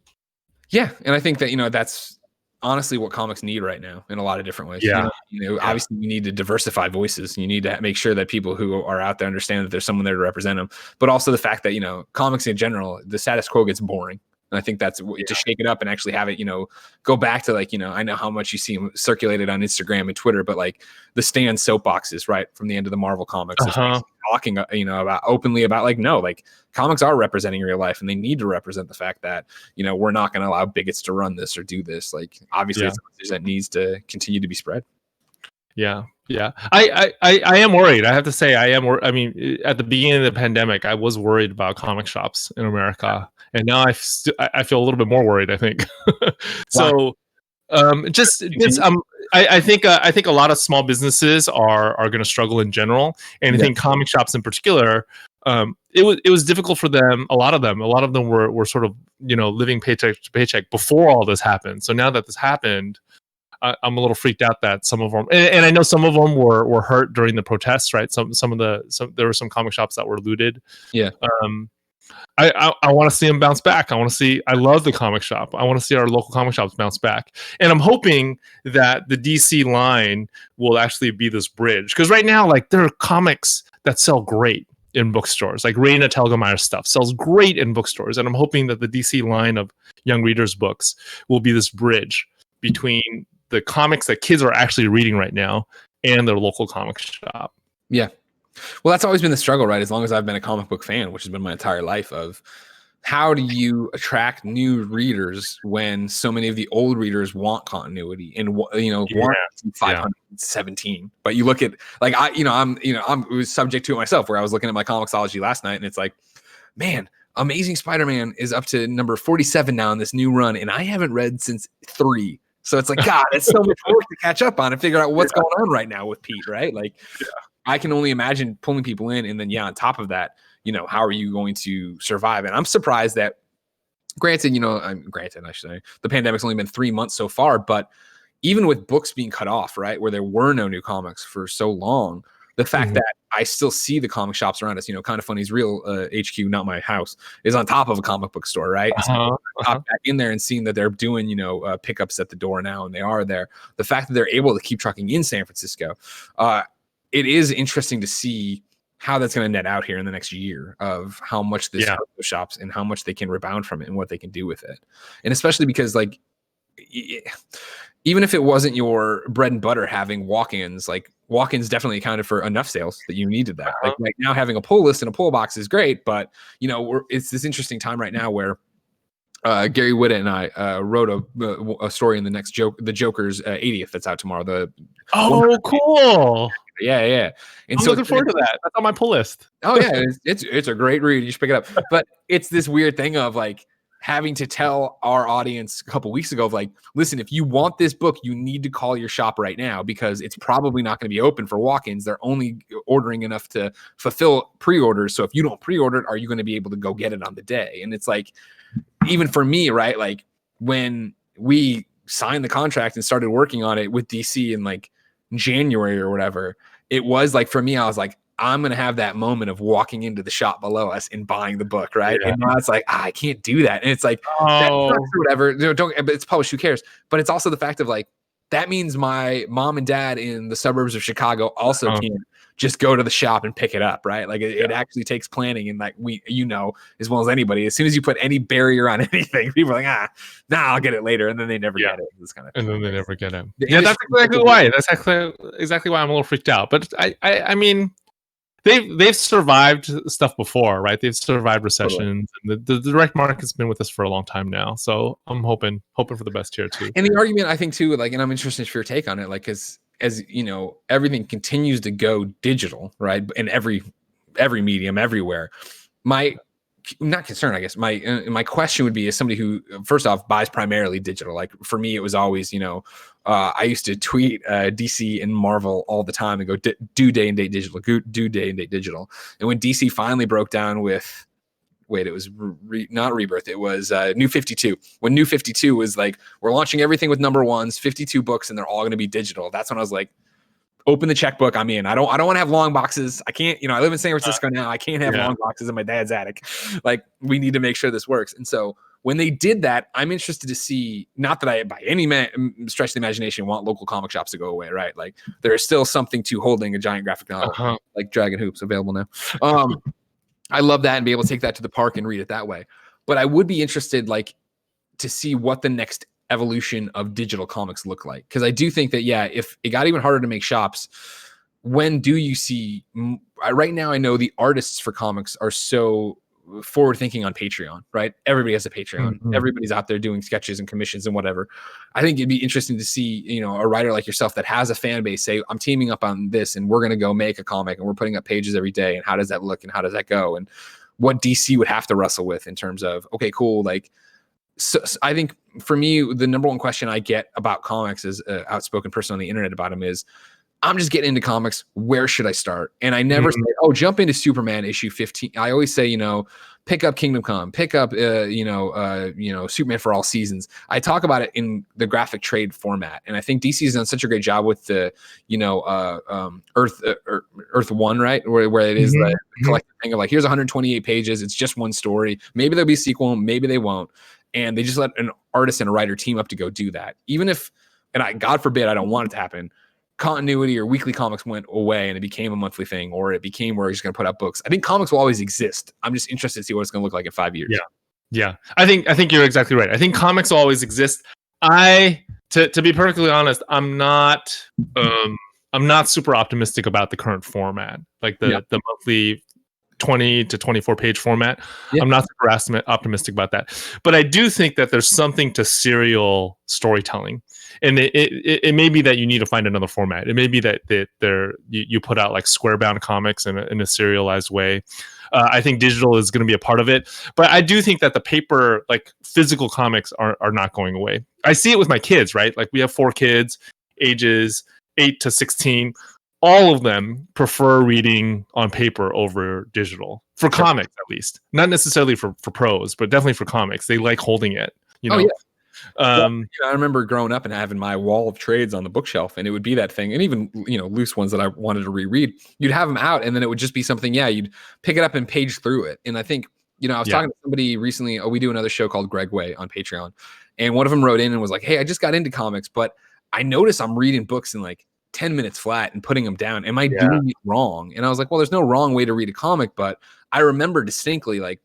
Yeah, and I think that that's honestly what comics need right now in a lot of different ways. Yeah. Obviously you need to diversify voices. You need to make sure that people who are out there understand that there's someone there to represent them. But also the fact that comics in general, the status quo gets boring. And I think that's to shake it up and actually have it, go back to like, I know how much you see them circulated on Instagram and Twitter, but like the Stan soapboxes, right, from the end of the Marvel comics, talking, about openly about like, no, like comics are representing real life, and they need to represent the fact that, we're not going to allow bigots to run this or do this. Like, obviously, it's a message that needs to continue to be spread. Yeah. Yeah. I am worried. I have to say I am. I mean, at the beginning of the pandemic, I was worried about comic shops in America. And now I feel a little bit more worried, I think. So I think a lot of small businesses are going to struggle in general. And I think comic shops in particular, it was difficult for them. A lot of them were sort of, living paycheck to paycheck before all this happened. So now that this happened, I'm a little freaked out that some of them, and I know some of them were hurt during the protests, right? There were some comic shops that were looted. Yeah. I want to see them bounce back. I love the comic shop. I want to see our local comic shops bounce back. And I'm hoping that the DC line will actually be this bridge. Because right now, like, there are comics that sell great in bookstores. Like Raina Telgemeier stuff sells great in bookstores. And I'm hoping that the DC line of young readers books will be this bridge between the comics that kids are actually reading right now and their local comic shop. Yeah. Well, that's always been the struggle, right? As long as I've been a comic book fan, which has been my entire life, of how do you attract new readers when so many of the old readers want continuity and want 517. But you look at like I was subject to it myself, where I was looking at my Comixology last night, and it's like, man, Amazing Spider-Man is up to number 47 now in this new run, and I haven't read since 3. So it's like, God, it's so much work to catch up on and figure out what's going on right now with Pete, right? Like, I can only imagine pulling people in, and then on top of that, how are you going to survive? And I'm surprised that, granted, I should say, the pandemic's only been 3 months so far, but even with books being cut off, right, where there were no new comics for so long, the fact that I still see the comic shops around us, Kind of Funny's real HQ, not my house, is on top of a comic book store, right? So back in there and seeing that they're doing, pickups at the door now, and they are there. The fact that they're able to keep trucking in San Francisco, it is interesting to see how that's going to net out here in the next year, of how much this shops and how much they can rebound from it and what they can do with it. And especially because, like, even if it wasn't your bread and butter having walk-ins, like, walk-ins definitely accounted for enough sales that you needed that. Like right now, having a pull list and a pull box is great, but it's this interesting time right now where Gary Whitta and I wrote a story in the next the Joker's 80th that's out tomorrow. Cool. Yeah. And I'm looking forward to that. That's on my pull list. Oh yeah, it's a great read. You should pick it up. But it's this weird thing of like having to tell our audience a couple weeks ago of like, listen, if you want this book, you need to call your shop right now because it's probably not going to be open for walk-ins. They're only ordering enough to fulfill pre-orders. So if you don't pre-order it, are you going to be able to go get it on the day? And it's like, even for me, right? Like when we signed the contract and started working on it with DC in like January or whatever, it was like, for me, I was like, I'm going to have that moment of walking into the shop below us and buying the book. Right. Yeah. And now it's like, I can't do that. And it's like, whatever, it's published, who cares? But it's also the fact of like, that means my mom and dad in the suburbs of Chicago also can't just go to the shop and pick it up. Right. Like it actually takes planning. And like as well as anybody, as soon as you put any barrier on anything, people are like, I'll get it later. And then they never get it. It's kind of and then they never get it. Yeah. That's exactly why. That's exactly why I'm a little freaked out. But I mean, They've survived stuff before, right? They've survived recessions. Totally. And the direct market's been with us for a long time now, so I'm hoping for the best here too. And the argument, I think too, like, and I'm interested for your take on it, like, as you know, everything continues to go digital, right? In every medium, everywhere. Not concern, I guess. My question would be, as somebody who, first off, buys primarily digital. Like for me, it was always, I used to tweet DC and Marvel all the time and go, do day and date digital, do day and date digital. And when DC finally broke down with, it was not Rebirth, it was New 52. When New 52 was like, we're launching everything with number ones, 52 books, and they're all going to be digital. That's when I was like, open the checkbook. I'm in. I don't want to have long boxes. I can't, I live in San Francisco now. I can't have long boxes in my dad's attic. Like, we need to make sure this works. And so when they did that, I'm interested to see, not that I by any stretch of the imagination want local comic shops to go away, right? Like there is still something to holding a giant graphic novel like Dragon Hoops available now. I love that and be able to take that to the park and read it that way. But I would be interested like to see what the next evolution of digital comics look like, because I do think that if it got even harder to make shops, when do you see right now? I know the artists for comics are so forward thinking on Patreon, right? Everybody has a Patreon. Everybody's out there doing sketches and commissions and whatever. I think it'd be interesting to see a writer like yourself that has a fan base say, I'm teaming up on this and we're going to go make a comic and we're putting up pages every day, and how does that look and how does that go, and what DC would have to wrestle with in terms of, okay, cool, like. So I think for me, the number one question I get about comics as an outspoken person on the internet about them is, I'm just getting into comics. Where should I start? And I never say, jump into Superman issue 15. I always say, pick up Kingdom Come, pick up, Superman for all seasons. I talk about it in the graphic trade format. And I think DC has done such a great job with the, Earth One, right? Where it is the collective thing of like, here's 128 pages. It's just one story. Maybe there'll be a sequel. Maybe they won't. And they just let an artist and a writer team up to go do that. Even if, God forbid, I don't want it to happen, continuity or weekly comics went away and it became a monthly thing, or it became where you're just going to put out books. I think comics will always exist. I'm just interested to see what it's going to look like in 5 years. Yeah. I think you're exactly right. I think comics will always exist. To be perfectly honest, I'm not super optimistic about the current format, like the monthly 20 to 24 page format. I'm not super optimistic about that, but I do think that there's something to serial storytelling, and it may be that you need to find another format. It may be that you put out like square bound comics in a serialized way. I think digital is going to be a part of it, but I do think that the paper, like physical comics, are not going away. I see it with my kids, right? Like we have 4 kids, ages 8 to 16. All of them prefer reading on paper over digital, for comics at least. Not necessarily for prose, but definitely for comics. They like holding it. I remember growing up and having my wall of trades on the bookshelf, and it would be that thing, and even loose ones that I wanted to reread. You'd have them out, and then it would just be something. You'd pick it up and page through it. And I think I was talking to somebody recently. We do another show called Greg Way on Patreon, and one of them wrote in and was like, "Hey, I just got into comics, but I notice I'm reading books in like 10 minutes flat and putting them down. Am I doing it wrong?" And I was like, well, there's no wrong way to read a comic, but I remember distinctly, like,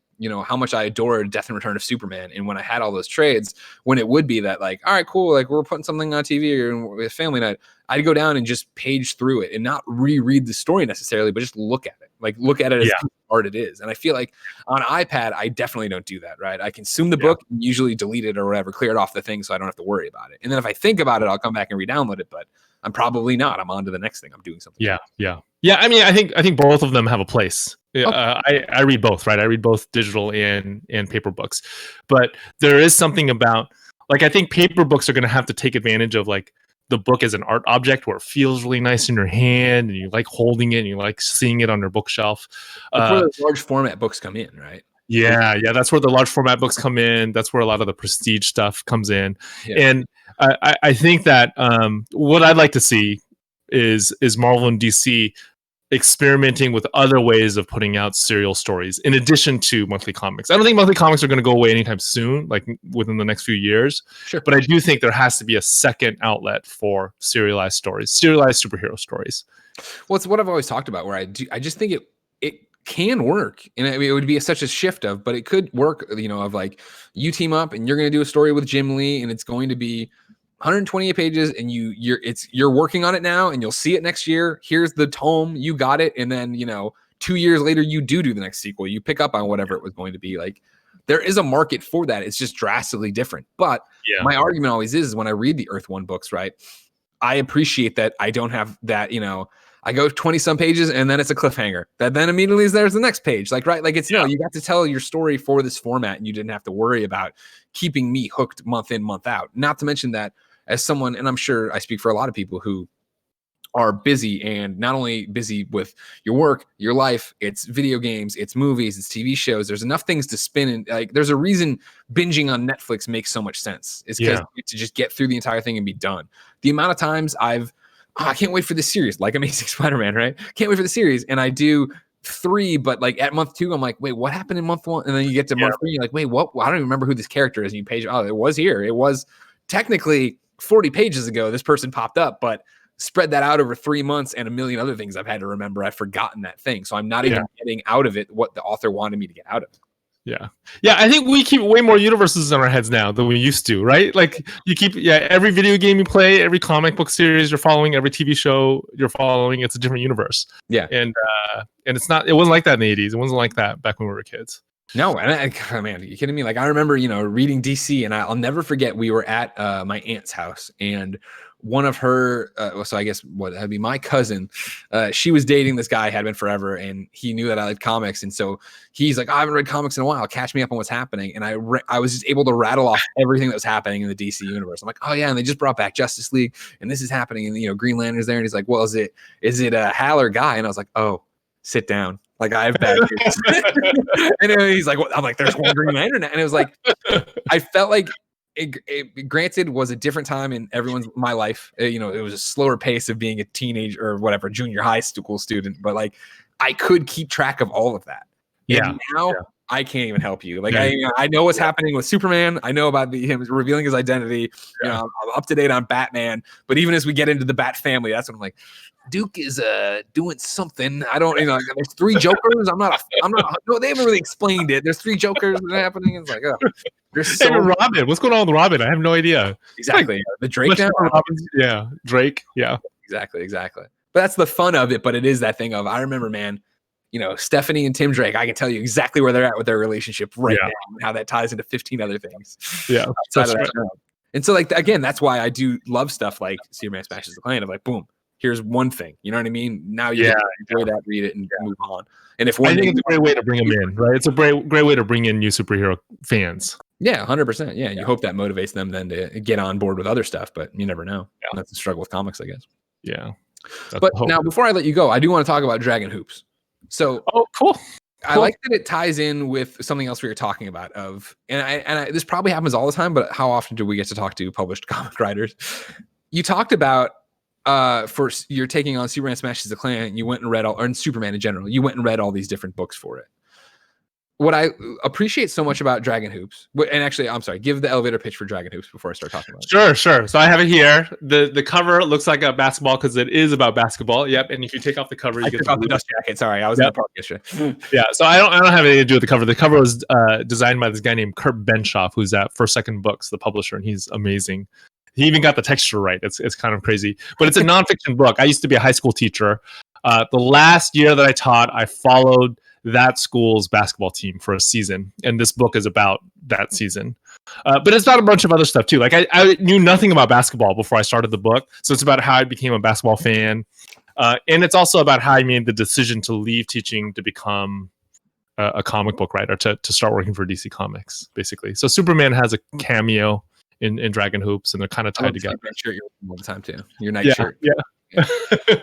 how much I adored Death and Return of Superman. And when I had all those trades, when it would be that like, all right, cool, like we're putting something on TV or with family night, I'd go down and just page through it and not reread the story necessarily, but just look at it. Like look at it as art it is. And I feel like on iPad, I definitely don't do that, right? I consume the book, and usually delete it or whatever, clear it off the thing so I don't have to worry about it. And then if I think about it, I'll come back and re-download it, but I'm probably not. I'm on to the next thing. I'm doing something. Yeah. I mean, I think both of them have a place. I read both, right? I read both digital and paper books, but there is something about like I think paper books are going to have to take advantage of like the book as an art object where it feels really nice in your hand and you like holding it and you like seeing it on your bookshelf. That's where the large format books come in, right? Yeah, that's where the large format books come in. That's where a lot of the prestige stuff comes in. Yeah. And I think that what I'd like to see is Marvel and DC experimenting with other ways of putting out serial stories in addition to monthly comics. I don't think monthly comics are going to go away anytime soon, like within the next few years. Sure. But I do think there has to be a second outlet for serialized stories, serialized superhero stories. Well, it's what I've always talked about where I just think it can work. And I mean, it would be such a shift but it could work, of like you team up and you're going to do a story with Jim Lee and it's going to be 128 pages and you're working on it now and you'll see it next year. Here's the tome, you got it. And then, 2 years later, you do the next sequel. You pick up on whatever it was going to be. Like there is a market for that. It's just drastically different. But my argument always is when I read the Earth One books, right? I appreciate that I don't have that, I go 20 some pages and then it's a cliffhanger that then immediately there's the next page. Like, right. Like it's you got to tell your story for this format and you didn't have to worry about keeping me hooked month in, month out. Not to mention that as someone, and I'm sure I speak for a lot of people who are busy and not only busy with your work, your life, it's video games, it's movies, it's TV shows. There's enough things to spin. And like, there's a reason binging on Netflix makes so much sense. It's because to just get through the entire thing and be done. The amount of times I can't wait for the series, like Amazing Spider-Man, right? Can't wait for the series. And I do 3, but like at month 2, I'm like, wait, what happened in month 1? And then you get to month 3, you're like, wait, what? Well, I don't even remember who this character is. And you page, it was here. It was technically 40 pages ago, this person popped up, but spread that out over 3 months and a million other things I've had to remember. I've forgotten that thing. So I'm not even getting out of it what the author wanted me to get out of it. Yeah. I think we keep way more universes in our heads now than we used to, right? Like you keep, every video game you play, every comic book series you're following, every TV show you're following, it's a different universe. Yeah. And it wasn't like that in the 80s. It wasn't like that back when we were kids. No, and man, are you kidding me? Like I remember, reading DC, and I'll never forget. We were at my aunt's house, and one of her, so I guess that'd be my cousin. She was dating this guy, had been forever, and he knew that I liked comics, and so he's like, I haven't read comics in a while. Catch me up on what's happening. And I was just able to rattle off everything that was happening in the DC universe. I'm like, oh yeah, and they just brought back Justice League, and this is happening, and Green Lantern's there, and he's like, well, is it a Hal or Guy? And I was like, oh, sit down. Like I have bad news. And he's like, well, I'm like, there's one Green Lantern. And it was like, I felt like it granted was a different time in my life. It was a slower pace of being a teenager or whatever, junior high school student. But like, I could keep track of all of that. And now I can't even help you. Like I know what's happening with Superman. I know about him revealing his identity. I'm up to date on Batman. But even as we get into the Bat family, that's when I'm like, Duke is doing something. I don't, there's 3 Jokers. I'm not. No, they haven't really explained it. There's 3 Jokers that are happening. It's like, there's so Robin. What's going on with Robin? I have no idea. Exactly. Like, the Drake now. Drake. Yeah. Exactly. But that's the fun of it. But it is that thing of, I remember, man, Stephanie and Tim Drake, I can tell you exactly where they're at with their relationship right now and how that ties into 15 other things. Yeah. That's right. And so, like, again, that's why I do love stuff like Superman Smashes the Klan of like, boom, here's one thing. You know what I mean? Now you enjoy that, read it, and move on. And if I think it's a great way to bring them in, right? It's a great way to bring in new superhero fans. Yeah, 100%. Yeah, and you hope that motivates them then to get on board with other stuff, but you never know. Yeah. That's the struggle with comics, I guess. Yeah. But now, before I let you go, I do want to talk about Dragon Hoops. So, cool. I like that it ties in with something else we were talking about. This probably happens all the time, but how often do we get to talk to published comic writers? You talked about first you're taking on Superman Smashes the Klan. You went and read and Superman in general. You went and read all these different books for it. what I appreciate so much about Dragon Hoops, and actually, I'm sorry, give the elevator pitch for Dragon Hoops before I start talking about it. Sure. So I have it here. The cover looks like a basketball because it is about basketball. Yep. And if you take off the cover, you took off the dust jacket. Sorry, I was in the park yesterday. Yeah. So I don't have anything to do with the cover. The cover was designed by this guy named Kurt Benshoff, who's at First Second Books, the publisher, and he's amazing. He even got the texture right. It's kind of crazy, but it's a nonfiction book. I used to be a high school teacher. The last year that I taught, I followed that school's basketball team for a season, and this book is about that season. But it's about a bunch of other stuff too. Like I knew nothing about basketball before I started the book, so it's about how I became a basketball fan, and it's also about how I made the decision to leave teaching to become a comic book writer, to start working for DC Comics, basically. So Superman has a cameo in Dragon Hoops, and they're kind of tied together. Shirt you're all the time too. Your night shirt. Yeah.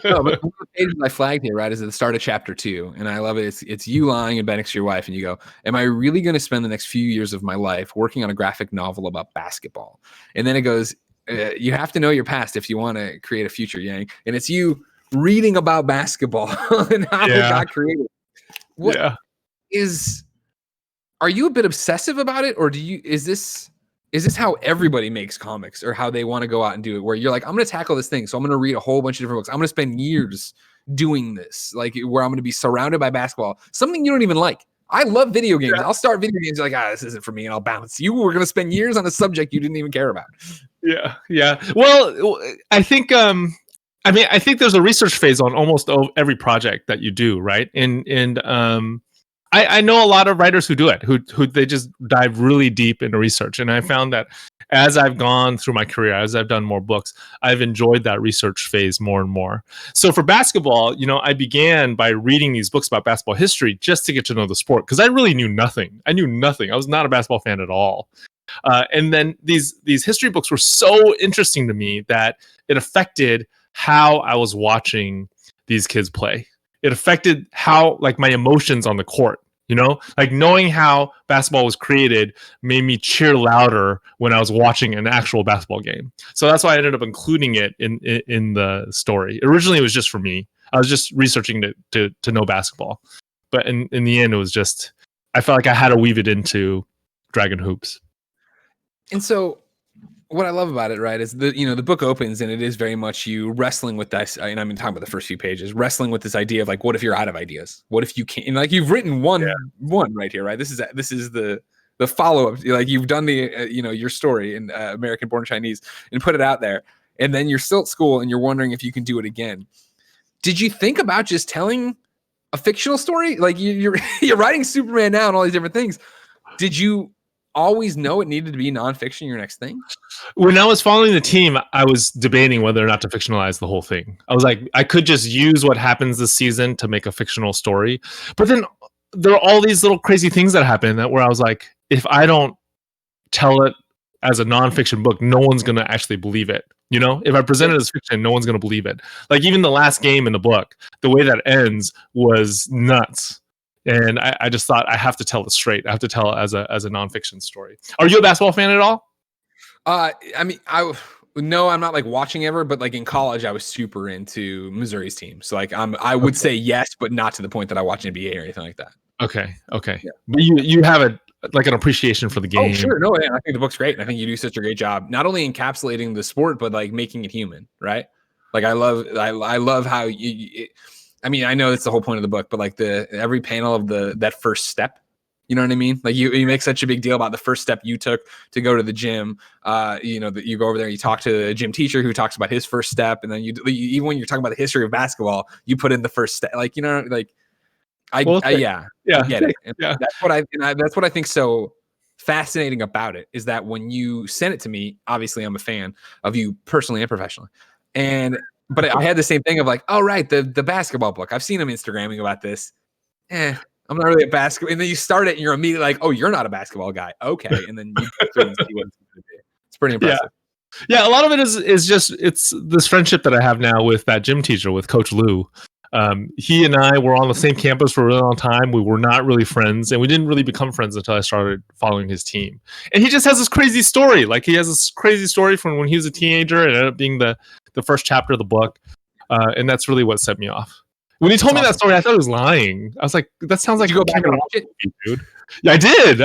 No, but one of the pages I flagged here, right, is at the start of chapter 2, and I love it. It's you lying in bed next to your wife, and you go, "Am I really going to spend the next few years of my life working on a graphic novel about basketball?" And then it goes, "You have to know your past if you want to create a future, Yang." And it's you reading about basketball and how it got created. Are you a bit obsessive about it, or is this how everybody makes comics, or how they want to go out and do it, where you're like, I'm going to tackle this thing, so I'm going to read a whole bunch of different books. I'm going to spend years doing this, like where I'm going to be surrounded by basketball, something you don't even like. I love video games. I'll start video games. You're like, this isn't for me, and I'll bounce. You were going to spend years on a subject you didn't even care about. Yeah. Well, I think, I think there's a research phase on almost every project that you do, right? And I know a lot of writers who do it, who they just dive really deep into research. And I found that as I've gone through my career, as I've done more books, I've enjoyed that research phase more and more. So for basketball, I began by reading these books about basketball history just to get to know the sport, because I really knew nothing. I was not a basketball fan at all. And then these history books were so interesting to me that it affected how I was watching these kids play. It affected how, like, my emotions on the court, like knowing how basketball was created made me cheer louder when I was watching an actual basketball game. So that's why I ended up including it in the story. Originally, it was just for me. I was just researching to know basketball. But in the end, it was just, I felt like I had to weave it into Dragon Hoops. And so what I love about it, right, is the book opens and it is very much you wrestling with this. And I'm talking about the first few pages, wrestling with this idea of like, what if you're out of ideas? What if you can't? And like you've written one right here, right? This is the follow up. Like you've done the your story in American Born Chinese and put it out there, and then you're still at school and you're wondering if you can do it again. Did you think about just telling a fictional story? Like you're writing Superman now and all these different things. Did you always know it needed to be nonfiction, your next thing? When I was following the team, I was debating whether or not to fictionalize the whole thing. I was like, I could just use what happens this season to make a fictional story. But then there are all these little crazy things that happen where I was like, if I don't tell it as a nonfiction book, no one's going to actually believe it. If I present it as fiction, no one's going to believe it. Like even the last game in the book, the way that ends was nuts. And I just thought I have to tell it straight. I have to tell it as a nonfiction story. Are you a basketball fan at all? No, I'm not like watching ever, but like in college, I was super into Missouri's team. So like I would say yes, but not to the point that I watch NBA or anything like that. Okay. Yeah. But you have an appreciation for the game. Oh, sure. No, I think the book's great. And I think you do such a great job, not only encapsulating the sport, but like making it human, right? Like I love how I know it's the whole point of the book, but like every panel of that first step, you know what I mean? Like you make such a big deal about the first step you took to go to the gym. That you go over there, you talk to the gym teacher who talks about his first step, and then you even when you're talking about the history of basketball, you put in the first step. Like I get it. And that's what I think so fascinating about it is that when you sent it to me, obviously I'm a fan of you personally and professionally, but I had the same thing of like, oh, right, the basketball book. I've seen him Instagramming about this. I'm not really a basketball. And then you start it and you're immediately like, oh, you're not a basketball guy. Okay. And then you go through and see what it's going to be. It's pretty impressive. Yeah, a lot of it is just it's this friendship that I have now with that gym teacher, with Coach Lou. He and I were on the same campus for a really long time. We were not really friends, and we didn't really become friends until I started following his team. And he just has this crazy story. Like he has this crazy story from when he was a teenager and ended up being the first chapter of the book. And that's really what set me off. When he told me that story, I thought he was lying. I was like, that sounds like you go back and watch it, dude. Yeah, I did.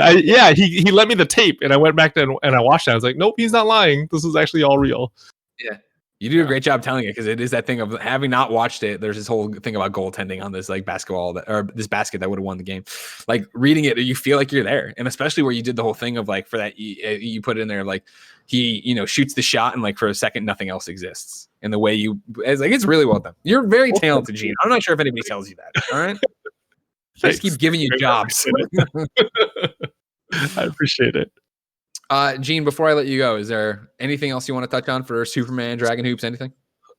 He lent me the tape, and I went back and I watched it. I was like, nope, he's not lying. This is actually all real. Yeah. You do a great job telling it, because it is that thing of having not watched it. There's this whole thing about goaltending on this like basketball or this basket that would have won the game. Like reading it, you feel like you're there, and especially where you did the whole thing of like for that you put it in there like he shoots the shot and like for a second nothing else exists. And the way it's really well done. You're very talented, Gene. I'm not sure if anybody tells you that. All right, I just keep giving you jobs. I appreciate it. Gene, before I let you go, is there anything else you want to touch on for Superman, Dragon Hoops, anything?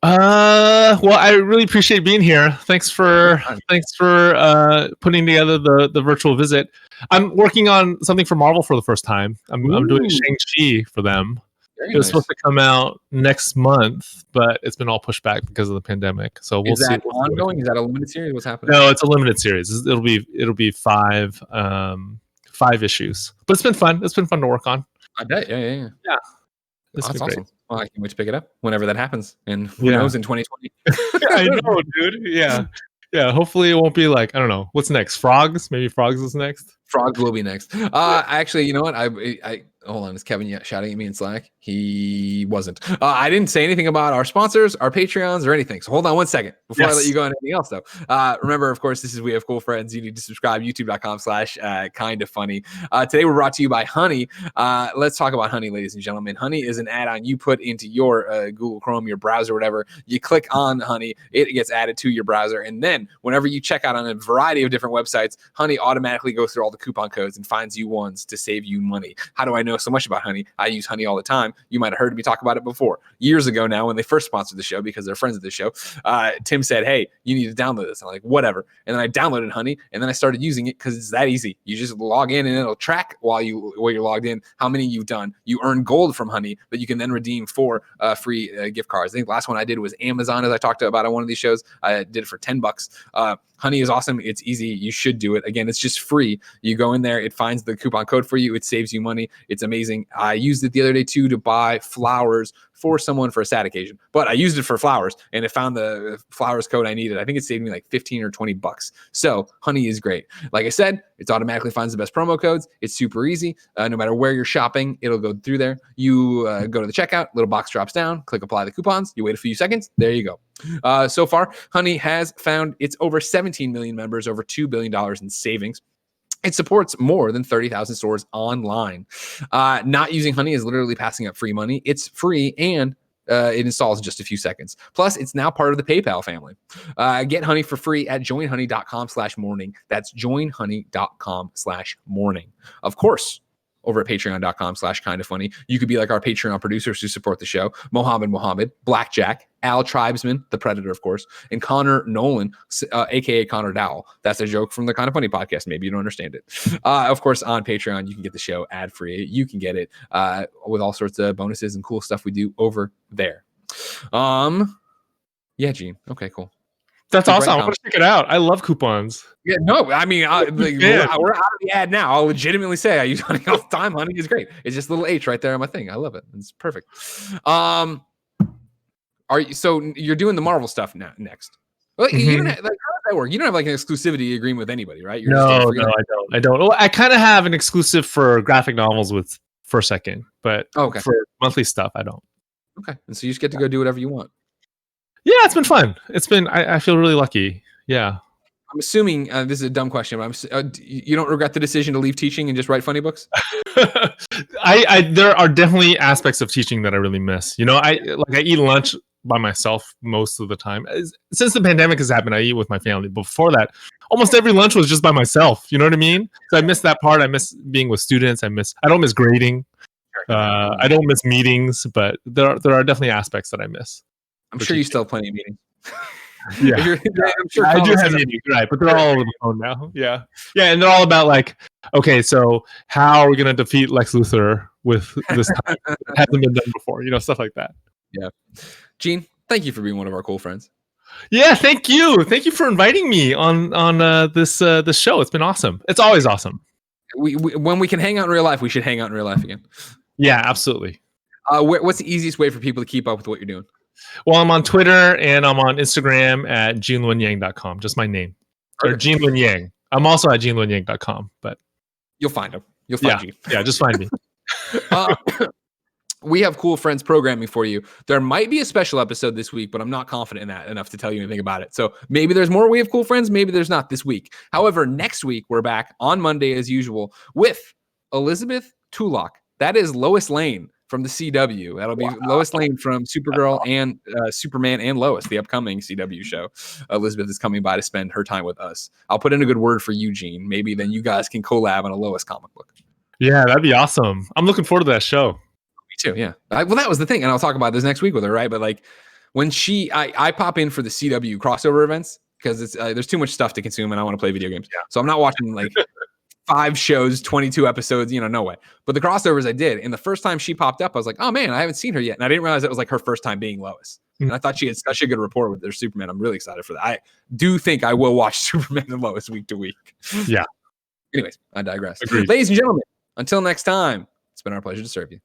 Well, I really appreciate being here. Thanks for putting together the virtual visit. I'm working on something for Marvel for the first time. I'm doing Shang-Chi for them. It was supposed to come out next month, but it's been all pushed back because of the pandemic. So we'll see. Is that ongoing? Is that a limited series? What's happening? No, it's a limited series. It'll be five issues. But it's been fun. It's been fun to work on. I bet. Yeah. That's awesome. Well, I can't wait to pick it up whenever that happens. And who knows in 2020. I know, dude. Yeah. Hopefully it won't be like, I don't know. What's next? Frogs? Maybe Frogs is next. Frogs will be next. Actually, you know what? I hold on. Is Kevin shouting at me in Slack? He wasn't. I didn't say anything about our sponsors, our Patreons, or anything. So hold on 1 second before I let you go on anything else, though. Remember, of course, this is We Have Cool Friends. You need to subscribe. YouTube.com/kindafunny. Today we're brought to you by Honey. Let's talk about Honey, ladies and gentlemen. Honey is an add-on you put into your Google Chrome, your browser, whatever. You click on Honey, it gets added to your browser, and then whenever you check out on a variety of different websites, Honey automatically goes through all the coupon codes and finds you ones to save you money. How do I know so much about Honey? I use Honey all the time. You might have heard me talk about it before. Years ago now, when they first sponsored the show, because they're friends of the show, Tim said, hey, you need to download this. I'm like, whatever. And then I downloaded Honey, and then I started using it because it's that easy. You just log in, and it'll track while you're logged in how many you've done. You earn gold from Honey that you can then redeem for free gift cards. I think the last one I did was Amazon, as I talked about on one of these shows. I did it for $10. Honey is awesome. It's easy. You should do it. Again, it's just free. You go in there, it finds the coupon code for you. It saves you money. It's amazing. I used it the other day too to buy flowers for someone for a sad occasion, but I used it for flowers and it found the flowers code I needed. I think it saved me like 15 or $20. So Honey is great. Like I said, it automatically finds the best promo codes. It's super easy. No matter where you're shopping, it'll go through there. You go to the checkout, little box drops down, click apply the coupons. You wait a few seconds. There you go. So far, Honey has found its over 17 million members, over $2 billion in savings. It supports more than 30,000 stores online. Not using Honey is literally passing up free money. It's free and it installs in just a few seconds. Plus, it's now part of the PayPal family. Get Honey for free at joinhoney.com/morning. That's joinhoney.com/morning. Of course, over at patreon.com/kindafunny. You could be like our Patreon producers who support the show. Mohammed, Blackjack, Al Tribesman, the Predator, of course, and Connor Nolan, a.k.a. Connor Dowell. That's a joke from the Kinda Funny podcast. Maybe you don't understand it. Of course, on Patreon, you can get the show ad-free. You can get it with all sorts of bonuses and cool stuff we do over there. Yeah, Gene. Okay, cool. That's awesome. I want to check it out. I love coupons. Yeah, no, I mean, we're out of the ad now. I'll legitimately say I use Honey all the time. Honey is great. It's just a little H right there on my thing. I love it. It's perfect. So you're doing the Marvel stuff next? Well, you don't have, like, how does that work? You don't have like an exclusivity agreement with anybody, right? No, I don't. Well, I kind of have an exclusive for graphic novels with First Second, but for monthly stuff, I don't. Okay, and so you just get to go do whatever you want. Yeah, it's been fun. I feel really lucky. Yeah. I'm assuming this is a dumb question, but you don't regret the decision to leave teaching and just write funny books? There are definitely aspects of teaching that I really miss. You know, I eat lunch by myself most of the time. Since the pandemic has happened, I eat with my family. Before that, almost every lunch was just by myself. You know what I mean? So I miss that part. I miss being with students. I don't miss grading. I don't miss meetings, but there are definitely aspects that I miss. I'm sure you still have plenty of meetings. Yeah, I'm sure I do have meetings, right? But they're all over the phone now. Yeah, and they're all about like, okay, so how are we going to defeat Lex Luthor with this time? It hasn't been done before, you know, stuff like that. Yeah, Gene, thank you for being one of our cool friends. Yeah, thank you for inviting me on this show. It's been awesome. It's always awesome. When we can hang out in real life, we should hang out in real life again. Yeah, absolutely. What's the easiest way for people to keep up with what you're doing? Well, I'm on Twitter and I'm on Instagram at GeneLuenYang.com. Just my name. Or Gene Luen Yang. I'm also at GeneLuenYang.com, but you'll find him. You'll find Gene. Yeah, just find me. We have Cool Friends programming for you. There might be a special episode this week, but I'm not confident in that enough to tell you anything about it. So maybe there's more We Have Cool Friends. Maybe there's not this week. However, next week, we're back on Monday as usual with Elizabeth Tulloch. That is Lois Lane from the CW. That'll be Lois Lane from Supergirl and Superman and Lois, the upcoming CW show. Elizabeth is coming by to spend her time with us. I'll put in a good word for Eugene. Maybe then you guys can collab on a Lois comic book. Yeah, that'd be awesome. I'm looking forward to that show. Me too, yeah. Well, that was the thing, and I'll talk about this next week with her, right? But like when I pop in for the CW crossover events because it's there's too much stuff to consume and I want to play video games. Yeah. So I'm not watching like 5 shows, 22 episodes, no way. But the crossovers I did, and the first time she popped up, I was like, oh man, I haven't seen her yet. And I didn't realize it was like her first time being Lois. And I thought she had such a good rapport with their Superman. I'm really excited for that. I do think I will watch Superman and Lois week to week. Yeah. Anyways, I digress. Agreed. Ladies and gentlemen, until next time, it's been our pleasure to serve you.